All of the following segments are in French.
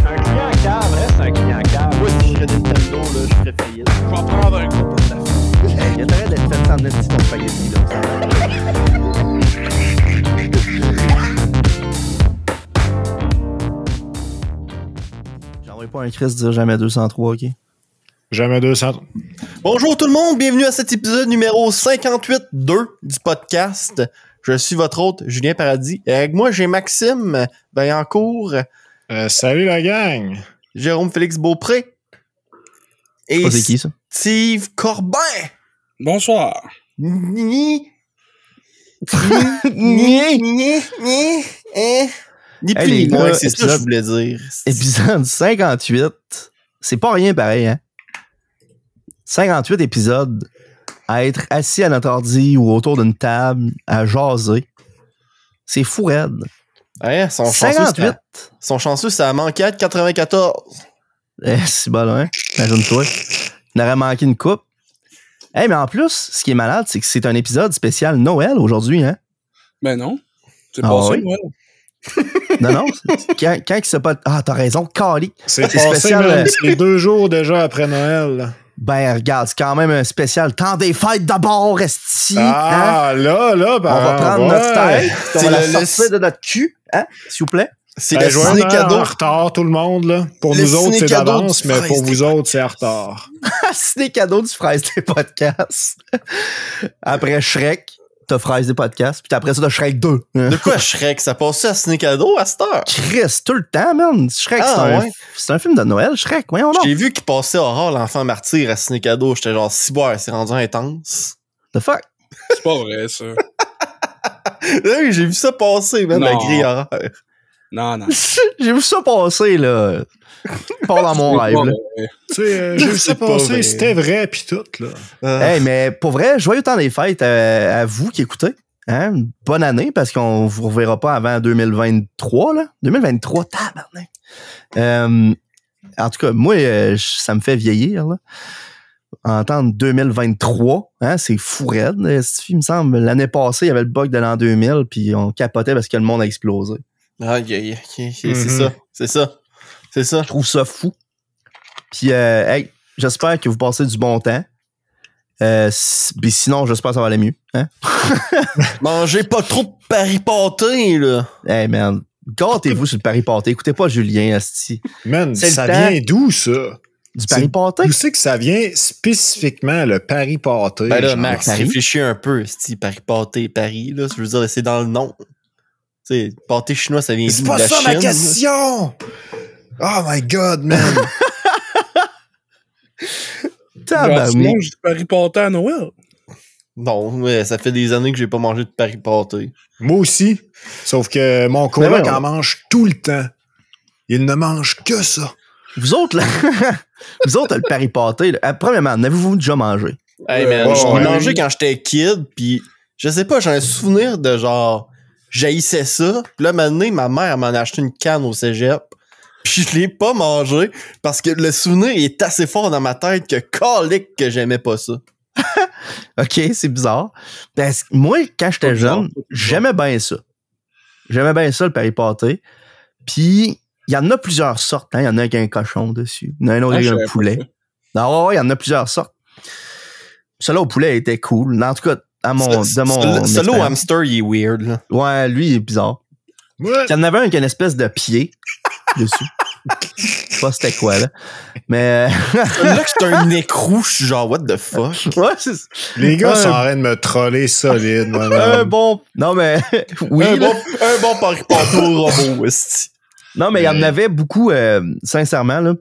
Un client cave reste un client cave. Moi, si je serais Nintendo, là, je ferais faillite. Je vais prendre un coup pour ta fille. Il y a intérêt d'être fait sans esti ton spaghetti, là. J'envoie pas un Chris dire jamais 203, OK? Jamais 200. Bonjour tout le monde, bienvenue à cet épisode numéro 58.2 du podcast. Je suis votre hôte, Julien Paradis. Et avec moi, j'ai Maxime Vaillancourt. Salut la gang! Jérôme Félix Beaupré. Et c'est qui, ça? Steve Corbin. Bonsoir. Ni plus ni moins, c'est ça que je voulais dire. Épisode 58. C'est pas rien pareil, hein? 58 épisodes à être assis à notre ordi ou autour d'une table, à jaser. C'est fou raide. Ouais, son 58. chanceux, ça a manqué de 94. C'est bon, hein? Imagine-toi. Il aurait manqué une coupe. Hey, mais en plus, ce qui est malade, c'est que c'est un épisode spécial Noël aujourd'hui, hein? Ben non. C'est Ah pas ça, oui? Noël. Non, quand il se pas. Ah, t'as raison, Cali. C'est passé, spécial. man, c'est 2 jours déjà après Noël. Ben, regarde, c'est quand même un spécial temps des fêtes d'abord, esti. Ah, Hein? là, ben, On va prendre notre tête, on C'est va la le- sortir de notre cul, hein, s'il vous plaît. C'est le joyeux ciné Noël cadeau. en retard, tout le monde, là. Pour Le nous autres, c'est ciné-cadeau d'avance, du mais Fraise pour des vous autres, c'est en retard. C'est des cadeaux du Fraise des podcasts. Après Shrek, t'as Fraise des podcasts, puis après ça, t'as Shrek 2. Hein? De quoi Shrek? Ça passait à ciné cadeau à cette heure? Chris, tout le temps, man. Shrek, Ah, ouais. c'est un film de Noël, Shrek, voyons donc. J'ai vu qu'il passait Aurore l'enfant martyr à ciné cadeau. J'étais genre, si boire, c'est rendu intense. The fuck? C'est pas vrai, ça. Oui, j'ai vu ça passer, même, la Non. grille horaire. Non, non. J'ai vu ça passer, là. Pas dans mon C'est rêve, pas là. vrai. Tu sais, j'ai vu ça C'est pas passer, vrai. c'était vrai, pis tout, là. Hey, mais pour vrai, joyeux temps des fêtes à vous qui écoutez. Hein? Bonne année, parce qu'on vous reverra pas avant 2023, là. 2023, tabarnak. En tout cas, moi, ça me fait vieillir, là. Entendre 2023, hein, c'est fou raide. Il me semble, l'année passée, il y avait le bug de l'an 2000, puis on capotait parce que le monde a explosé. Aïe, aïe, aïe, c'est Mhm. ça, c'est ça, c'est ça. Je trouve ça fou. Puis, hey, j'espère que vous passez du bon temps. Puis sinon, j'espère que ça va aller mieux. Hein? Mangez pas trop de pâté, là. Hey, man, gâtez-vous sur le pari-pâté. Écoutez pas Julien, asti. Man, C'est le ça temps. vient d'où, ça? Du pari-pâté? D'où c'est que ça vient spécifiquement, le Paris pâté? Ben là, genre? Max, Paris? réfléchis un peu, c'est pâté, Paris, là. Je veux dire, c'est dans le nom. Tu sais, pâté chinois, ça vient C'est d'où? pas De la ça ma Chine, question! Oh my god, man! Genre, tu Tabarnak. manges du Paris pâté à Noël. Non, mais ça fait des années que j'ai pas mangé de Paris pâté. Moi aussi. Sauf que mon coloc Mais non. en mange tout le temps. Il ne mange que ça. Vous autres, là, vous autres, le pari-pâté, là, premièrement, n'avez-vous déjà mangé? Hey man, Ouais, je l'ai ouais. mangé quand j'étais kid, pis je sais pas, j'ai un souvenir de genre, j'haïssais ça, pis là, maintenant, ma mère m'en a acheté une canne au cégep, pis je l'ai pas mangé, parce que le souvenir est assez fort dans ma tête que calique que j'aimais pas ça. OK, c'est bizarre. Parce que moi, quand j'étais Pas bizarre, jeune, pas bizarre. j'aimais bien ça. J'aimais bien ça, le pari-pâté. Puis, il y en a plusieurs sortes. Hein? Il y en a avec un cochon dessus. Il y en a un autre Ah, avec je un savais pas poulet. ça. Non, ouais, il y en a plusieurs sortes. Celui-là au poulet était cool. En tout cas, de mon Celui-là au expérience. hamster, il est weird, là. Ouais, lui, il est bizarre. Moi, Il y en avait un qui a une espèce de pied dessus. Je sais pas c'était quoi, là. Mais, Celui-là que c'est un écrou, je suis genre, what the fuck? ouais, c'est les gars Ouais. sont en train de me troller solide, un madame. bon. Non, mais, oui. un, là. bon Paris pâté au robot, esti. Non, mais il y en avait beaucoup, sincèrement, là.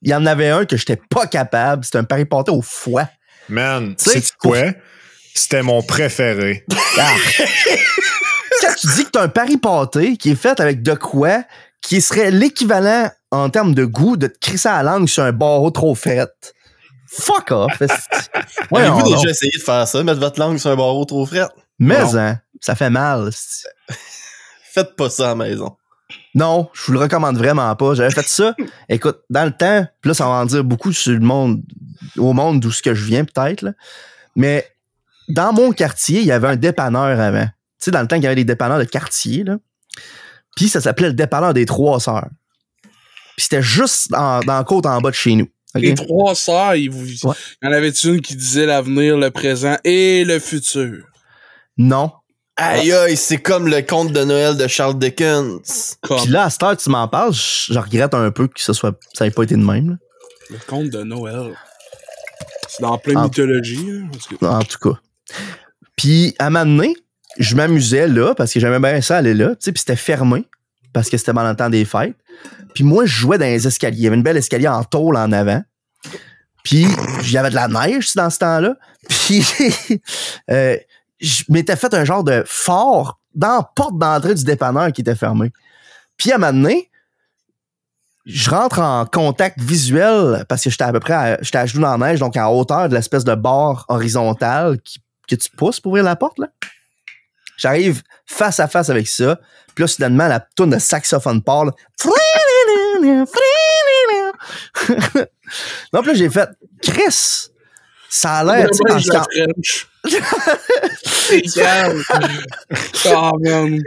Il y en avait un que j'étais pas capable. C'était un pari-pâté au foie. Man, Tu sais, c'est quoi? C'était mon préféré. Ah. Quand tu dis que t'as un pari-pâté qui est fait avec de quoi qui serait l'équivalent en termes de goût de te crisser à la langue sur un barreau trop fret. Fuck off. Ouais, Avez-vous non, non. déjà essayé de faire ça, mettre votre langue sur un barreau trop frais? Mais, Non. hein, ça fait mal. esti. Faites pas ça à la maison. Non, je vous le recommande vraiment pas. J'avais fait ça. Écoute, dans le temps, puis là, ça va en dire beaucoup sur le monde, au monde d'où ce que je viens, peut-être, là. Mais dans mon quartier, il y avait un dépanneur avant. Tu sais, dans le temps qu'il y avait des dépanneurs de quartier, là. Puis ça s'appelait le dépanneur des Trois Sœurs. Puis c'était juste dans la côte en bas de chez nous. OK? Les 3 sœurs, il y en avait une qui disait l'avenir, le présent et le futur. Non. Aïe aïe, c'est comme le conte de Noël de Charles Dickens. Puis là, à cette heure, tu m'en parles, je regrette un peu que ça ait pas été de même. Là. Le conte de Noël. C'est dans plein de mythologie. En tout cas. Puis, à un moment donné, je m'amusais là, parce que j'aimais bien ça aller là, tu sais, puis c'était fermé, parce que c'était pendant le temps des fêtes. Puis moi, je jouais dans les escaliers. Il y avait une belle escalier en tôle en avant. Puis, il y avait de la neige dans ce temps-là. Puis, je m'étais fait un genre de fort dans la porte d'entrée du dépanneur qui était fermée. Puis, à un moment donné, je rentre en contact visuel parce que j'étais à genoux dans la neige, donc en hauteur de l'espèce de barre horizontale que tu pousses pour ouvrir la porte, là. J'arrive face à face avec ça. Puis là, soudainement, la toune de saxophone part, là. Non, puis là, j'ai fait Chris, ça a l'air, tu sais, c'est calme. Ah, man.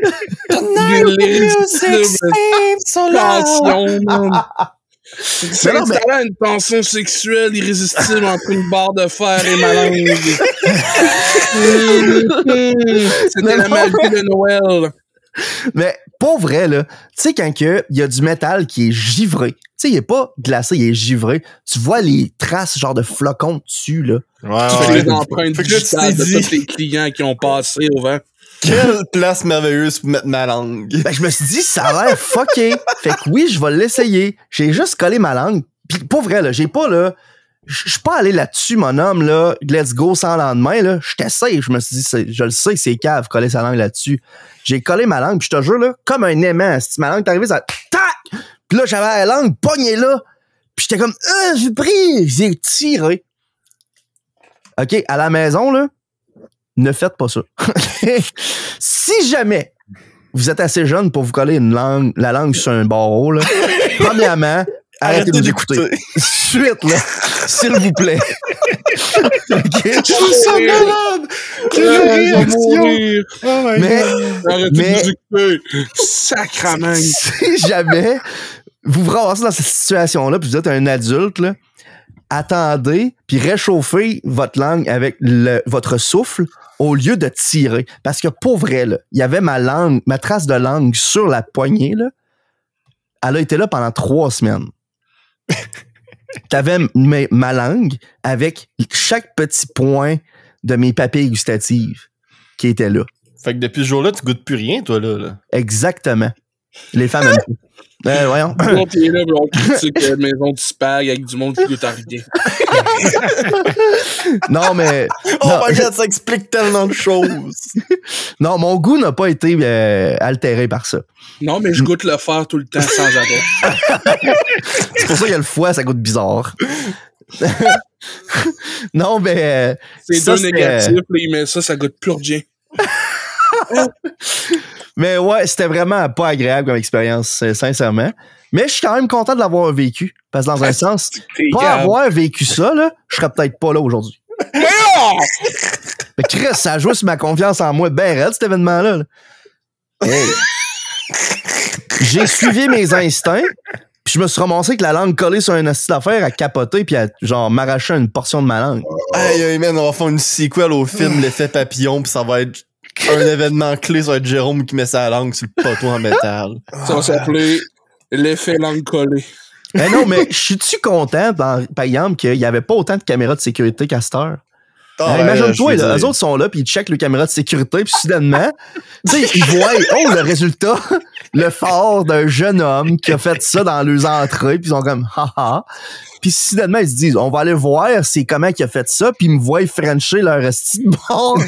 Tension, man. C'est une tension sexuelle irrésistible entre une barre de fer et ma langue. C'était la magie de Noël. Mais pas vrai, là. Tu sais, quand il y a du métal qui est givré, tu sais, il est pas glacé, il est givré, tu vois les traces genre de flocons dessus, là. Tu fais des empreintes digitales de tous les clients qui ont passé au vent. Quelle place merveilleuse pour mettre ma langue. Ben, je me suis dit, ça a l'air fucké. Fait que oui, je vais l'essayer. J'ai juste collé ma langue. Pis pas vrai, là, j'ai pas, là, je suis pas allé là-dessus, mon homme, là, let's go sans lendemain, là. Je t'essaye. Je me suis dit, je le sais que c'est cave, coller sa langue là-dessus. J'ai collé ma langue, pis je te jure, là, comme un aimant. Si ma langue est arrivée, ça, tac! Pis là, j'avais la langue pognée là. Pis j'étais comme, j'ai pris, j'ai tiré. OK, à la maison, là, ne faites pas ça. Si jamais vous êtes assez jeune pour vous coller la langue sur un barreau, là, premièrement, arrêtez de d'écouter. Suite, là, s'il vous plaît. OK? Je suis ça malade! Mais sacrament. Si jamais vous vous ramassez dans cette situation-là, puis vous êtes un adulte, là, attendez, puis réchauffez votre langue avec votre souffle au lieu de tirer. Parce que pour vrai, là, il y avait ma trace de langue sur la poignée, là. Elle a été là pendant 3 semaines. T'avais ma langue avec chaque petit point de mes papilles gustatives qui étaient là. Fait que depuis ce jour-là, tu goûtes plus rien, toi, là. Exactement. Les femmes aiment tout. Voyons. On est là, on critique la maison du spag avec du monde qui goûte à rien. Non, mais... Oh my God, ça explique tellement de choses. Non, mon goût n'a pas été altéré par ça. Non, mais je goûte le fer tout le temps sans arrêt. C'est pour ça qu'il y a le foie, ça goûte bizarre. Non, mais... c'est deux négatifs, là, il met ça goûte plus rien. Mais ouais, c'était vraiment pas agréable comme expérience, sincèrement. Mais je suis quand même content de l'avoir vécu. Parce que dans un sens, pas avoir vécu ça, là, je serais peut-être pas là aujourd'hui. Mais Chris, ça a joué sur ma confiance en moi ben raide, cet événement-là. Là. Hey. J'ai suivi mes instincts, puis je me suis ramassé avec la langue collée sur un assis d'affaires à capoter, puis à genre m'arracher une portion de ma langue. Hey, man, on va faire une sequel au film L'effet papillon, puis ça va être un événement clé, ça va être Jérôme qui met sa langue sur le poteau en métal. Ça va s'appeler l'effet langue collée. Ben non, mais je suis-tu content, par exemple, qu'il n'y avait pas autant de caméras de sécurité qu'à cette heure? Imagine-toi, eux autres sont là, puis ils checkent le caméra de sécurité, puis soudainement, tu sais, ils voient, le résultat, le fort d'un jeune homme qui a fait ça dans leurs entrées, puis ils sont comme, haha. Puis soudainement, ils se disent, on va aller voir c'est comment qu'il a fait ça, puis ils me voient frencher leur esti de bord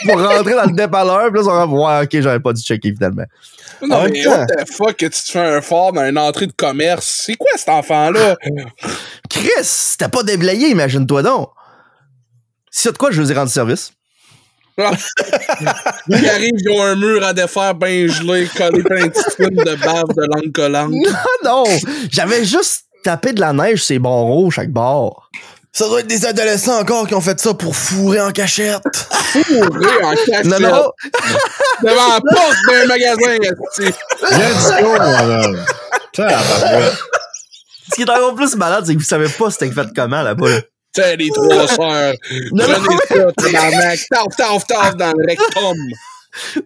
pour rentrer dans le dépanneur, puis là, ils sont comme, ouais, ok, j'avais pas dû checker, finalement. Non, mais what the fuck que tu te fais un fort dans une entrée de commerce? C'est quoi cet enfant-là? Chris, c'était pas déblayé, imagine-toi donc. Si c'est de quoi, je vous ai rendu service. Ils arrivent, ils ont un mur à défaire bien gelé, collé plein de petites films de bave de langue collante. Non, j'avais juste tapé de la neige sur les barreaux chaque bord. Ça doit être des adolescents encore qui ont fait ça pour fourrer en cachette. Fourrer en cachette? Non. Devant la porte d'un magasin, esti. Let's go, mon homme. Ce qui est encore plus malade, c'est que vous savez pas c'était fait comment là-bas. Là. T'sais, les trois sœurs. Prenez ça, tabarnak. Taf, dans le rectum.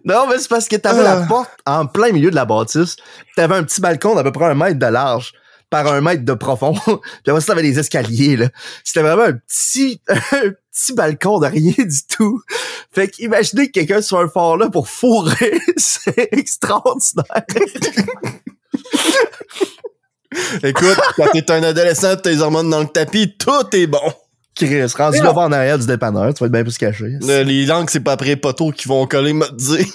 Non, mais c'est parce que t'avais la porte en plein milieu de la bâtisse. T'avais un petit balcon d'à peu près 1 mètre de large par 1 mètre de profond. Puis après ça, t'avais des escaliers, là. C'était vraiment un petit balcon de rien du tout. Fait qu'imaginez que quelqu'un soit un fort là pour fourrer, c'est extraordinaire. Écoute, quand t'es un adolescent, t'as les hormones dans le tapis, tout est bon. Chris, rendu là en arrière du dépanneur, tu vas être bien plus caché. Les langues, c'est pas après les poteaux qui vont coller, me dire.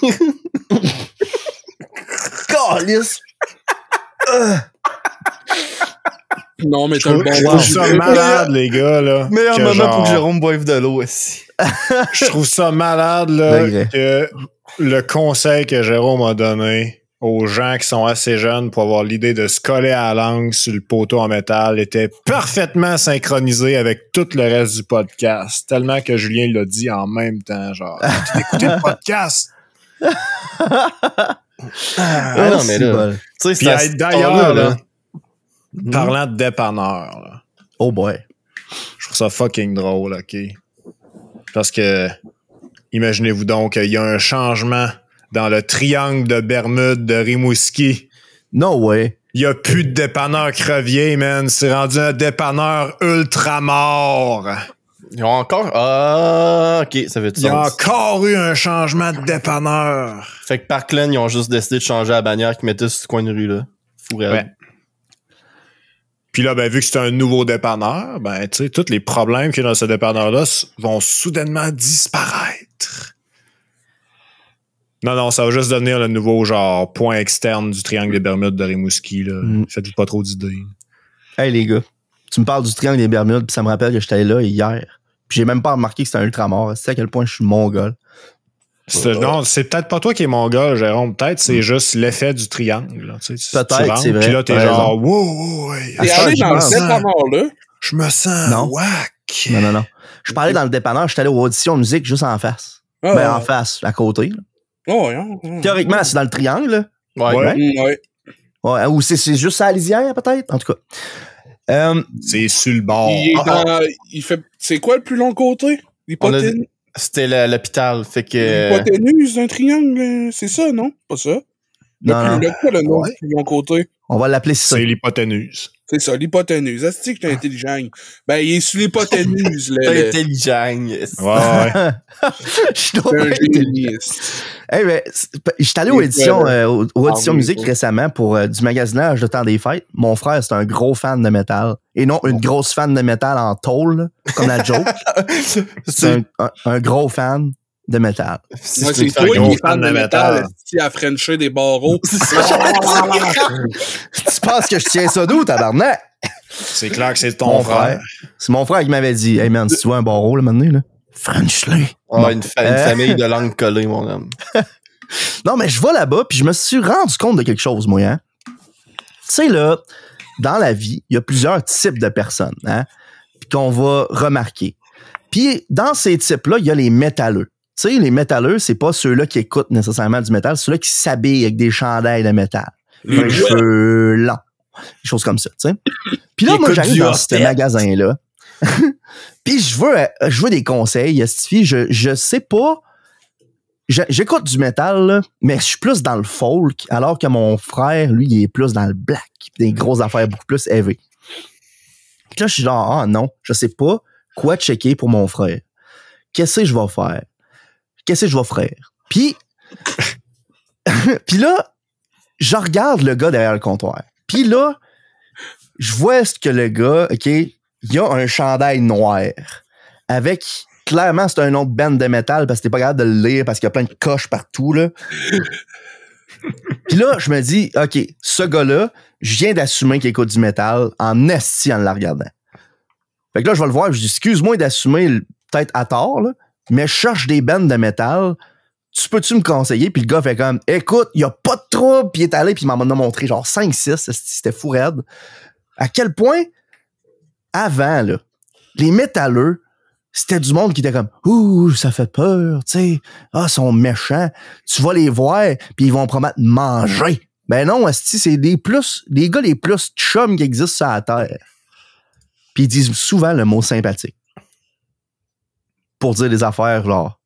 Calice! Non, mais t'as le bon Je trouve ça malade, les gars, là. Meilleur que moment genre- pour que Jérôme boive de l'eau aussi. Je trouve ça malade, là, Degré. que le conseil que Jérôme a donné aux gens qui sont assez jeunes pour avoir l'idée de se coller à la langue sur le poteau en métal était parfaitement synchronisé avec tout le reste du podcast. Tellement que Julien l'a dit en même temps, genre, tu écouté le podcast? Ah non, mais là, tu sais, Puis c'est à cette d'ailleurs, heure-là, là, là. parlant de dépanneur, là, Oh boy. je trouve ça fucking drôle, OK? Parce que, imaginez-vous donc qu'il y a un changement dans le triangle de Bermude de Rimouski. No way. Il y a plus de dépanneur crevier, man. C'est rendu un dépanneur ultra mort. Ils ont encore... Ah, OK, ça fait du Il y a sens. encore eu un changement de dépanneur. Fait que Parkland, ils ont juste décidé de changer la bannière qu'ils mettaient sur ce coin de rue-là. Fou raide. Ouais. Puis là, ben, vu que c'est un nouveau dépanneur, ben, tu sais, tous les problèmes qu'il y a dans ce dépanneur-là vont soudainement disparaître. Non, ça va juste devenir le nouveau, genre, point externe du triangle des Bermudes de Rimouski, là. Faites-vous pas trop d'idées. Hey les gars, tu me parles du triangle des Bermudes, puis ça me rappelle que j'étais là hier. Puis j'ai même pas remarqué que c'était un ultramar. C'est à quel point je suis mongol. Non, c'est peut-être pas toi qui es mongol, Jérôme. Peut-être c'est juste l'effet du triangle. Là. Tu sais, Peut-être, tu rentres, c'est vrai. Puis là, t'es T'as genre, raison. wow, T'es allé dans le dépanneur, là. je me sens Non. whack. Non. Je parlais dans le dépanneur, j'étais allé aux auditions de musique juste en face. Ah, Ben en face, à côté. Là. Oh, ouais. Théoriquement, c'est dans le triangle, là. Ouais. Ouais. Ouais. Ouais, ou c'est juste à la lisière, peut-être. En tout cas. C'est sur le bord. Il fait. C'est quoi le plus long côté? L'hypoténuse. C'était l'hôpital. Fait que... L'hypoténuse d'un triangle, c'est ça, non? Pas ça? Non. Le nom du plus long côté. On va l'appeler ça. C'est l'hypoténuse. C'est ça, l'hypoténuse. Est-ce que t'es intelligent? Ben, il est sur l'hypoténuse, T'es là. intelligent. Yes. Ouais. Je suis C'est un tombé. génie. Hey, ben, j'étais allé aux auditions, aux auditions oui, musique oui. récemment pour du magasinage de temps des fêtes. Mon frère, c'est un gros fan de métal. Et non, une grosse fan de métal en tôle, là, comme la joke. C'est un gros fan de métal. Moi, c'est toi qui es fan de métal. Si à Frencher des barreaux. Tu penses que je tiens ça d'où, tabarnak? C'est clair que c'est ton Mon frère. C'est mon frère qui m'avait dit, hey man, si tu vois un barreau, là, maintenant, là, Frenchley. Une famille de langue collée, mon homme. Non, mais je vais là-bas, puis je me suis rendu compte de quelque chose, moi, hein. Tu sais, là, dans la vie, il y a plusieurs types de personnes, hein, puis qu'on va remarquer. Puis, dans ces types-là, il y a les métalleux. Tu sais, les métalleux, c'est pas ceux-là qui écoutent nécessairement du métal, c'est ceux-là qui s'habillent avec des chandails de métal. Les cheveux longs. Des choses comme ça, tu sais. Puis là, Qui moi, écoutent j'arrive du dans ce Opeth. magasin-là. Puis je veux des conseils, Estifi. Je sais pas. J'écoute du métal, là, mais je suis plus dans le folk, alors que mon frère, lui, il est plus dans le black. Des grosses affaires beaucoup plus heavy. Puis là, je suis genre, ah non, je sais pas quoi checker pour mon frère. Qu'est-ce que je vais faire? Qu'est-ce que je vais faire? Puis, puis là, je regarde le gars derrière le comptoir. Puis là, je vois ce que le gars, OK, il a un chandail noir avec, clairement, c'est un nom de band de métal parce que t'es pas capable de le lire parce qu'il y a plein de coches partout, là. Puis là, je me dis, OK, ce gars-là, je viens d'assumer qu'il écoute du métal en esti en le regardant. Fait que là, je vais le voir, je dis, excuse-moi d'assumer peut-être à tort, là, mais je cherche des bands de métal. Tu peux-tu me conseiller? Puis le gars fait comme, écoute, il y a pas de trouble. Puis il est allé, puis il m'en a montré genre 5-6. C'était fou raide. À quel point, avant, là, les métalleux, c'était du monde qui était comme, ouh, ça fait peur, tu sais. Ah, ils sont méchants. Tu vas les voir, puis ils vont promettre manger. Ben non, asti, c'est des gars les plus chums qui existent sur la Terre. Puis ils disent souvent le mot sympathique. Pour dire des affaires, genre.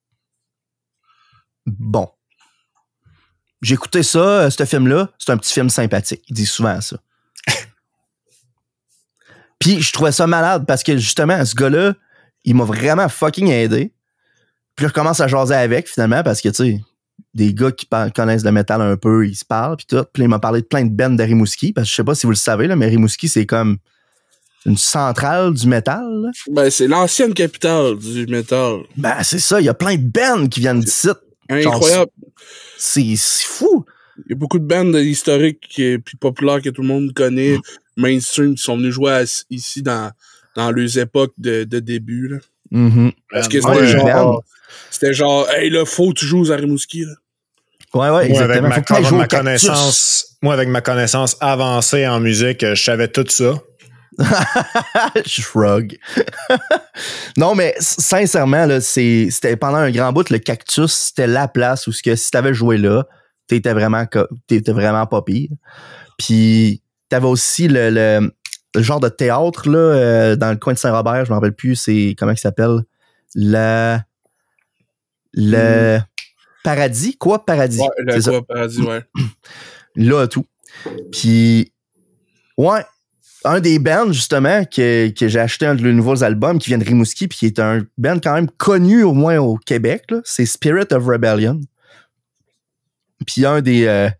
Bon. J'ai écouté ça, ce film-là, c'est un petit film sympathique. Ils disent souvent ça. Puis je trouvais ça malade parce que justement, ce gars-là, il m'a vraiment fucking aidé. Puis je commence à jaser avec finalement parce que, tu sais, des gars qui connaissent le métal un peu, ils se parlent puis tout. Puis il m'a parlé de plein de bands de Rimouski parce que je sais pas si vous le savez, là, mais Rimouski, c'est comme une centrale du métal. Là. Ben, c'est l'ancienne capitale du métal. Ben, c'est ça, il y a plein de bands qui viennent d'ici. Incroyable. C'est fou. Il y a beaucoup de bands historiques et puis populaires que tout le monde connaît, mainstream, qui sont venus jouer ici dans leurs époques de début. Là. Mm-hmm. Parce que c'était genre, hey, là, faut que tu joues à Rimouski. Là. Ouais, exactement. Avec ma connaissance avancée en musique, je savais tout ça. Shrug. Non, mais sincèrement, là, c'était pendant un grand bout, le Cactus, c'était la place où si t'avais joué là, t'étais vraiment pas pire. Puis t'avais aussi le genre de théâtre là, dans le coin de Saint-Robert, je m'en rappelle plus, c'est comment il s'appelle? Le Paradis? Quoi? Paradis. Ouais, le quoi, Paradis, ouais. Là, tout. Puis, ouais, un des bands, justement, que j'ai acheté un de leurs nouveaux albums qui vient de Rimouski, puis qui est un band quand même connu, au moins au Québec, là, c'est Spirit of Rebellion. Puis un des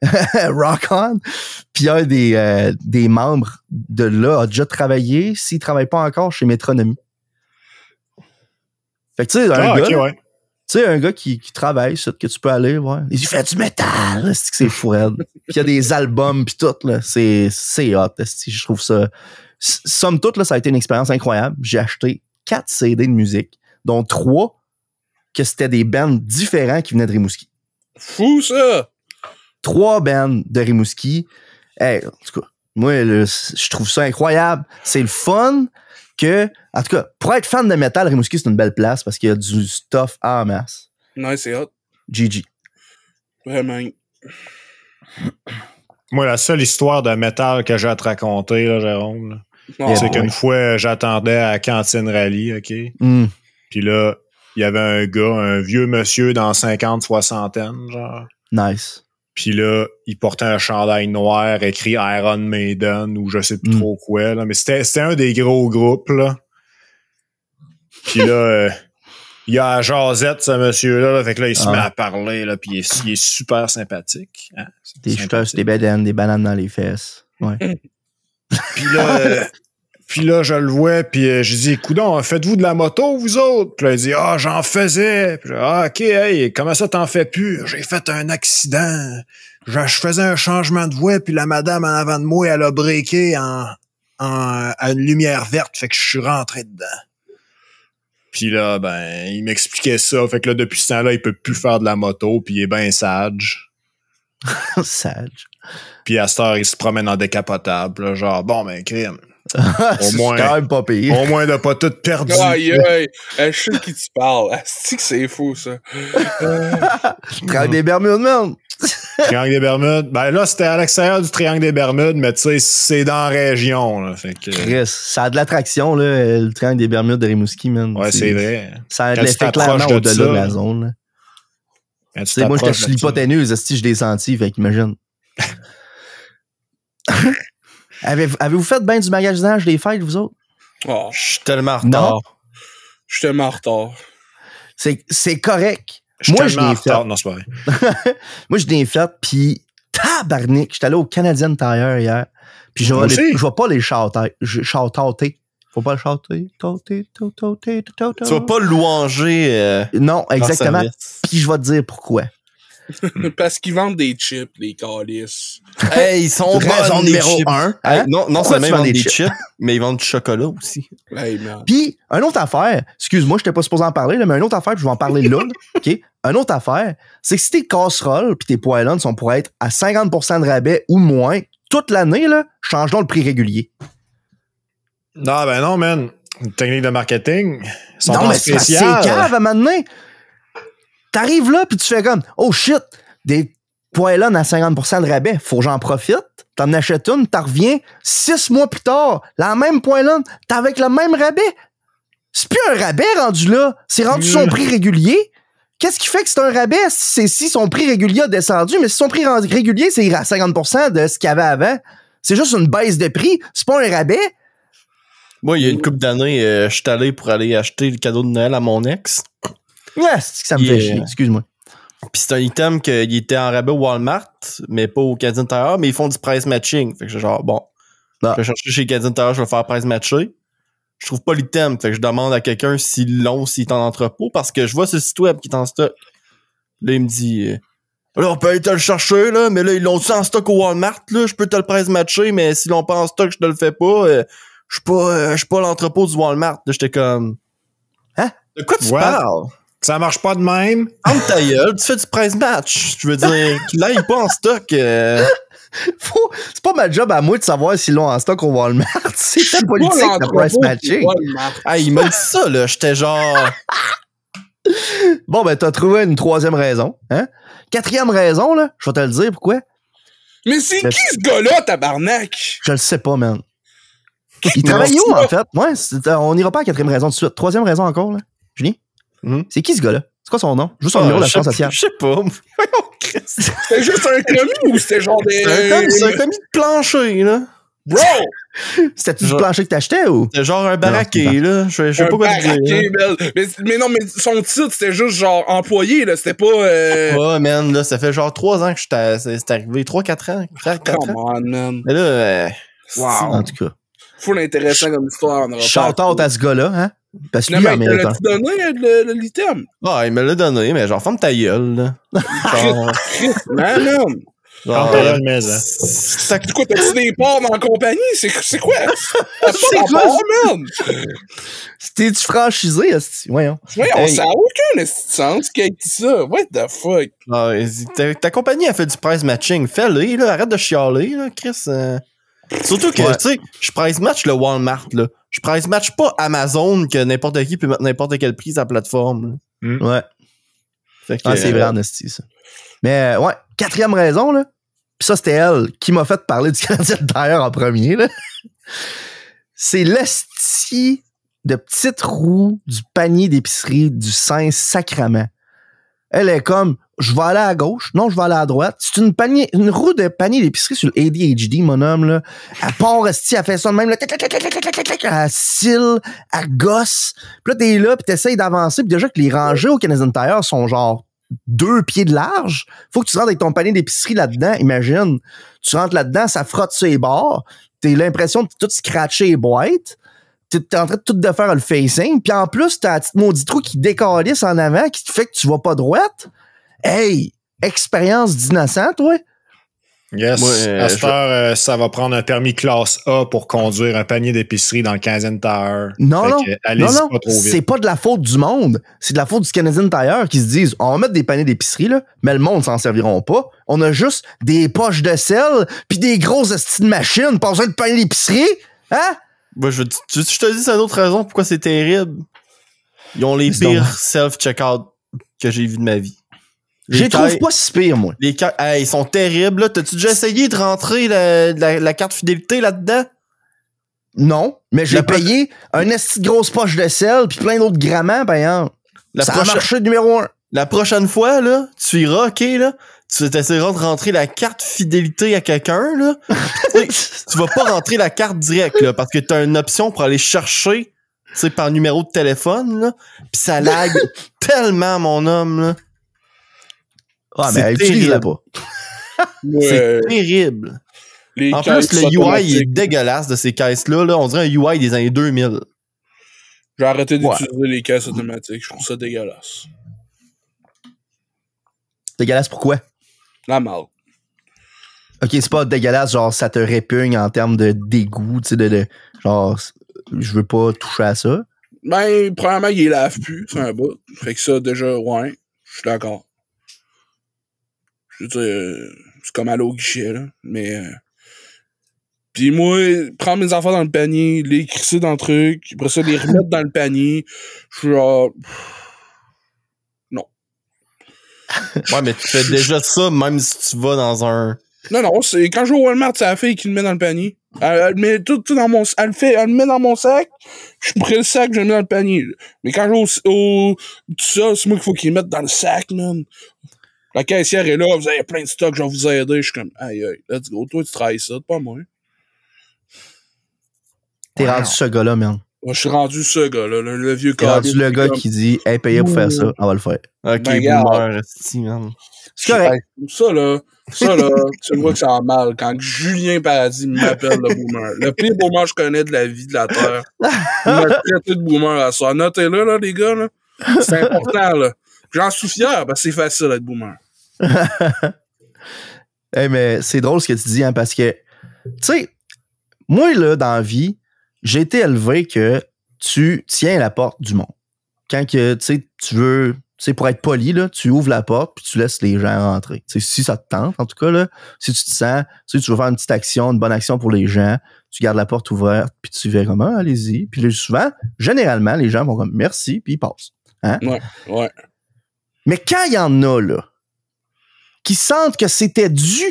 Rock On, puis un des membres de là a déjà travaillé, s'il travaille pas encore, chez Métronomie. Fait que tu sais, un gars qui travaille, ça, que tu peux aller voir. Il fait du métal, c'est que c'est fou raide. Puis il y a des albums pis tout, là. C'est hot, je trouve ça. Somme toute, là, ça a été une expérience incroyable. J'ai acheté 4 CD de musique, dont 3 que c'était des bands différents qui venaient de Rimouski. Fou, ça! 3 bands de Rimouski. Hey, en tout cas, moi, je trouve ça incroyable. C'est le fun que, en tout cas, pour être fan de métal, Rimouski, c'est une belle place parce qu'il y a du stuff en masse. Ouais, c'est hot. GG. Vraiment. Moi, la seule histoire de métal que j'ai à te raconter, là, Jérôme, là, c'est qu'une fois, j'attendais à Cantine Rallye, OK? Mm. Puis là, il y avait un gars, un vieux monsieur dans 50, 60aine, genre. Nice. Puis là, il portait un chandail noir écrit Iron Maiden ou je sais plus trop quoi, là. Mais c'était un des gros groupes, là. Puis là, il y a la jasette, ce monsieur-là. Là, fait que là, il se met à parler, là. Puis il est super sympathique. Hein, des shooters, des bananes dans les fesses. Ouais. Puis là, je le vois, puis j'ai dit, coudonc, faites-vous de la moto, vous autres? Puis là, il dit, j'en faisais. Puis là, OK, hey, comment ça t'en fais plus? J'ai fait un accident. Je faisais un changement de voie, puis la madame en avant de moi, elle a breaké à une lumière verte, fait que je suis rentré dedans. Puis là, ben, il m'expliquait ça, fait que là, depuis ce temps-là, il peut plus faire de la moto, puis il est bien sage. Sage. Puis à cette heure, il se promène en décapotable, là, genre, bon, ben, crime. Au moins, quand même pas pire. Au moins, de pas tout perdu. Aïe, je sais de qui tu parles. C'est que c'est fou, ça. Triangle des Bermudes, man. Triangle des Bermudes. Ben là, c'était à l'extérieur du Triangle des Bermudes, mais tu sais, c'est dans la région, là. Fait que... Chris, ça a de l'attraction, là, le Triangle des Bermudes de Rimouski, man. Ouais, c'est vrai. Ça a de l'effet clairement au-delà de la zone, là. Tu sais, moi, j'étais sur l'hypoténuse, je l'ai senti, fait qu'imagine. Avez-vous fait bien du magasinage des fêtes, vous autres? Oh, je suis tellement en retard. Je suis tellement en retard. C'est correct. Moi, je l'ai fait. Non, c'est pas vrai. Moi, je l'ai fait, puis tabarnak, j'étais allé au Canadian Tire hier. Puis je vais pas les chanter. Faut pas le chanter. Tu vas pas louanger. Non, exactement. Puis je vais te dire pourquoi. Parce qu'ils vendent des chips, les calices. Hey, ils sont raison numéro 1. Hein? Non seulement ils vendent des chips, mais ils vendent du chocolat aussi. Hey, puis, une autre affaire, excuse-moi, je n'étais pas supposé en parler, là, mais une autre affaire, puis je vais en parler là, OK? Une autre affaire, c'est que si tes casseroles puis tes poêlons sont pour être à 50% de rabais ou moins, toute l'année, là, change donc le prix régulier. Non, ben non, man. Une technique de marketing. Non, mais c'est cave à un moment donné. T'arrives là, puis tu fais comme, oh shit, des poêlonne à 50% de rabais. Faut que j'en profite. T'en achètes une, t'en reviens 6 mois plus tard. La même poêlonne, t'as avec le même rabais. C'est plus un rabais rendu là. C'est rendu son prix régulier. Qu'est-ce qui fait que c'est un rabais? C'est si son prix régulier a descendu, mais si son prix régulier, c'est à 50% de ce qu'il y avait avant. C'est juste une baisse de prix. C'est pas un rabais. Moi, il y a une couple d'années, je suis allé pour aller acheter le cadeau de Noël à mon ex. Ouais, c'est que ça me fait chier. Excuse-moi. Puis c'est un item qu'il était en rabais au Walmart, mais pas au Canadian Tire, mais ils font du price matching. Fait que j'ai genre, bon, je vais chercher chez Canadian Tire, je vais faire price matcher. Je trouve pas l'item, fait que je demande à quelqu'un s'ils l'ont, s'il est en entrepôt, parce que je vois ce site web qui est en stock. Là, il me dit, là, on peut aller te le chercher, là, mais là, ils l'ont-tu en stock au Walmart, là, je peux te le price matcher, mais s'ils l'ont pas en stock, je te le fais pas. Je suis pas l'entrepôt du Walmart. Là, j'étais comme, hein? De quoi tu What? parles? Ça marche pas de même. Ferme ta gueule, tu fais du price match. Je veux dire, qu'il l'aille pas en stock. C'est pas ma job à moi de savoir s'ils l'ont en stock au Walmart. C'est ta politique de price matching. Ah, il m'a dit ça, là. J'étais genre. Bon, ben, t'as trouvé une troisième raison, hein? Quatrième raison, là, je vais te le dire, pourquoi? Mais c'est qui ce gars-là, tabarnak? Je le sais pas, man. Il travaille où, en fait? Ouais, on ira pas à la quatrième raison tout de suite. Troisième raison encore, là. Julie? C'est qui ce gars-là? C'est quoi son nom? Juste son numéro de l'assurance sociale. Je sais pas. C'était juste un commis ou c'était genre des. C'est un commis de plancher, là. Bro! C'était-tu du plancher que t'achetais ou? C'était genre un baraqué, là. Je sais pas quoi te dire. Mais non, mais son titre, c'était juste genre employé, là. C'était pas. Ouais, man, là, ça fait genre 3 ans que c'est arrivé. 3-4 ans. 4 ans. Come on, man. Mais là, wow. En tout cas. Full intéressant comme histoire. Shout-out à ce gars-là, hein? Parce que lui, il l'a donné l'item. Ah, il me l'a donné, mais genre, ferme ta gueule, là. Genre. Man. Ferme ta gueule, mais, hein. C'est quoi, t'as-tu des parts dans la compagnie? C'est quoi? C'est quoi, man? T'es-tu franchisé, voyons. Voyons, ça n'a aucun sens qu'il ait dit ça. What the fuck? Ah, ta compagnie a fait du price matching. Fais-le, là. Arrête de chialer, là, Chris. Surtout que, tu sais, je price match le Walmart, là. Je price match pas Amazon que n'importe qui peut mettre n'importe quel prix sur la plateforme. Ouais. Fait que, c'est vrai, en esti, ça. Mais, ouais, quatrième raison, là. Pis ça, c'était elle qui m'a fait parler du Canadian Tire en premier, là. C'est l'esti de petite roue du panier d'épicerie du Saint-Sacrement. Elle est comme, je vais aller à gauche, non, je vais aller à droite. C'est une roue de panier d'épicerie sur le ADHD, mon homme, là. Elle part, elle fait ça de même, là, elle cille, elle gosse. Puis là, t'es là, pis t'essayes d'avancer, pis déjà que les rangées au Canadian Tire sont genre 2 pieds de large. Faut que tu rentres avec ton panier d'épicerie là-dedans, imagine. Tu rentres là-dedans, ça frotte sur les bords. T'as l'impression de tout scratcher les boîtes. T'es en train de tout de faire le facing. Puis en plus, t'as un petit maudit trou qui décalisse en avant, qui te fait que tu vas pas droite. Hey! Expérience d'innocent, toi? Yes. À cette heure, ça va prendre un permis classe A pour conduire un panier d'épicerie dans le Canadian Tire. Non, pas trop vite. C'est pas de la faute du monde. C'est de la faute du Canadian Tire qui se disent, on va mettre des paniers d'épicerie, là, mais le monde s'en serviront pas. On a juste des poches de sel pis des grosses estis de machines. Pas besoin de panier d'épicerie. Hein? Moi, je te dis, c'est une autre raison pourquoi c'est terrible. Ils ont les pires self-checkout que j'ai vu de ma vie. Je les trouve pas si pires, moi. Ils sont terribles, là. T'as-tu déjà essayé de rentrer la carte fidélité là-dedans? Non, mais j'ai payé un esti de grosse poche de sel puis plein d'autres grammants, payant. Ça a marché numéro 1. La prochaine fois, là, tu iras, OK, là, tu t'essaieras de rentrer la carte fidélité à quelqu'un, là. Tu vas pas rentrer la carte directe, là, parce que t'as une option pour aller chercher, tu sais, par numéro de téléphone, là. Pis ça lag tellement, mon homme, là. Ah, mais utilise-la pas. C'est terrible. En plus, le UI est dégueulasse de ces caisses-là. Là. On dirait un UI des années 2000. J'ai arrêté d'utiliser les caisses automatiques. Je trouve ça dégueulasse. Dégueulasse pourquoi? La mal. Ok, c'est pas dégueulasse, genre ça te répugne en termes de dégoût, tu sais, genre, je veux pas toucher à ça. Ben, premièrement, il lave plus, c'est un bout. Fait que ça, déjà, ouais, je suis d'accord. Je veux dire, c'est comme aller au guichet, là. Mais. Pis moi, prendre mes affaires dans le panier, les crisser dans le truc, après ça, les remettre dans le panier, je suis genre. Non. Ouais, mais tu fais déjà ça, même si tu vas dans un... Non, c'est quand je vais au Walmart, c'est la fille qui le met dans le panier. Elle met tout dans mon... Elle le met dans mon sac, je prends le sac, je le mets dans le panier. Mais quand je vais tout ça, c'est moi qu'il faut qu'il le mette dans le sac, man. La caissière est là, vous avez plein de stocks, je vais vous aider. Je suis comme, aïe, let's go. Toi, tu travailles ça, pas moi. T'es rendu ce gars-là, man. Moi, je suis rendu ce gars-là, le vieux T'es rendu le gars qui dit, hey, payez pour faire ça, on va le faire. Ok, Ben, regarde. boomer, esti, man. C'est correct. Ça, là, tu vois que ça va mal quand Julien Paradis m'appelle le boomer. Le pire boomer que je connais de la vie de la Terre. Il m'a traité de boomer à ça. Notez-le, là, les gars, là. C'est important, là. J'en suis fier, parce que c'est facile d'être boomer. Hey, mais c'est drôle ce que tu dis, hein, parce que, tu sais, moi, là, dans la vie, j'ai été élevé que tu tiens la porte du monde. Quand que, tu sais, tu veux, tu sais, pour être poli, là, tu ouvres la porte puis tu laisses les gens rentrer. Tu sais, si ça te tente, en tout cas, là, si tu te sens, tu sais, tu veux faire une petite action, une bonne action pour les gens, tu gardes la porte ouverte puis tu fais comme, ah, allez-y. Puis là, souvent, généralement, les gens vont comme, merci, puis ils passent. Hein? Ouais. Mais quand il y en a, là, qui sentent que c'était dû,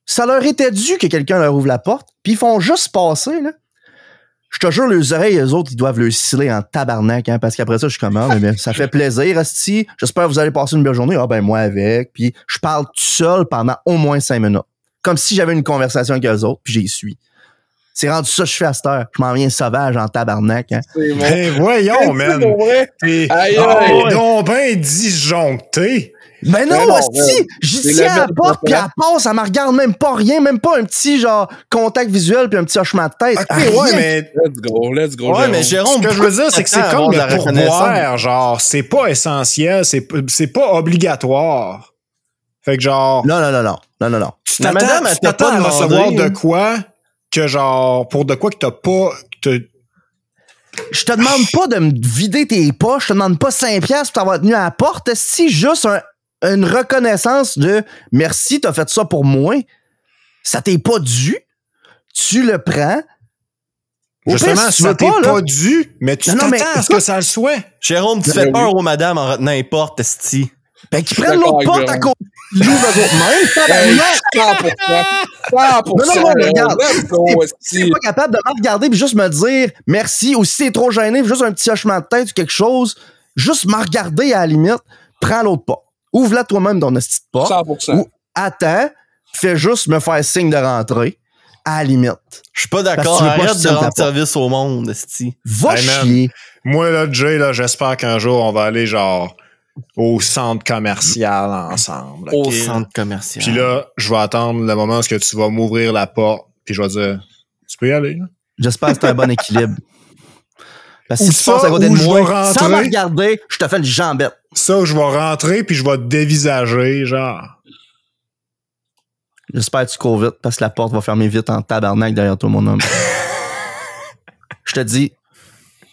ça leur était dû que quelqu'un leur ouvre la porte, puis ils font juste passer, là. Je te jure, les oreilles, eux autres, ils doivent le sciller en tabarnak, hein, parce qu'après ça, je suis comme, ah, mais ça fait plaisir, asti. J'espère que vous allez passer une belle journée. Ah, ben, moi avec. Puis je parle tout seul pendant au moins 5 minutes. Comme si j'avais une conversation avec eux autres, puis j'y suis. C'est rendu ça que je fais à cette heure. Je m'en viens sauvage en tabarnak, hein. C'est bon. Ben voyons, man. C'est pour vrai. T'es Aïe, donc ben disjoncté. Mais non, Mais non, asti, j'y c'est tiens le à la mec porte, de puis elle passe, elle me regarde même pas rien, même pas un petit, genre, contact visuel, puis un petit hochement de tête. Ok, Rien. ouais, mais Let's go. Ouais, mais Jérôme, ce que je veux dire, c'est que c'est attends, comme avoir de la le pourboire. reconnaissance. Genre, c'est pas essentiel, c'est pas obligatoire. Fait que genre, Non. tu La madame, t'attends elle t'a pas à demandé, recevoir de hein. quoi que genre, pour de quoi que t'as pas... Je te demande pas de me vider tes poches, je te demande pas 5$ pour t'avoir tenu à la porte, si juste une reconnaissance de merci, t'as fait ça pour moi, ça t'est pas dû, tu le prends. Au pire, Justement, si tu ça veux t'est là, pas dû, mais tu Non, t'attends mais à ce que ça le soit. Jérôme, tu Ben fais oui. peur aux madames en retenant les portes, esti. ben qu'ils Je suis prennent l'autre d'accord porte à avec côté, ils l'ouvrent eux autres même, tabarnak. 100%. Non, mais regarde, Let's go, Si t'es pas capable de me regarder puis juste me dire merci, ou si t'es trop gêné, juste un petit hochement de tête ou quelque chose, juste me regarder à la limite, prends l'autre porte. Ouvre-la toi-même dans une petite porte. 100%. Ou attends, fais juste me faire signe de rentrer, à la limite. Je suis pas Parce d'accord. que tu veux pas Arrête que je de tienne ta rendre porte. service au monde, esti. Va Hey, man. chier. Moi, là, Jay, là, j'espère qu'un jour, on va aller, genre, au centre commercial ensemble. Au ok? centre commercial. Puis là, je vais attendre le moment où tu vas m'ouvrir la porte, puis je vais dire, tu peux y aller, là? J'espère que c'est un bon équilibre. Parce que Ou si tu ça, passes à côté de ou je moi, vais sans rentrer. me regarder, je te fais le jambette. Ça, je vais rentrer, puis je vais te dévisager, genre. J'espère que tu cours vite, parce que la porte va fermer vite en tabarnak derrière toi, mon homme. Je te dis,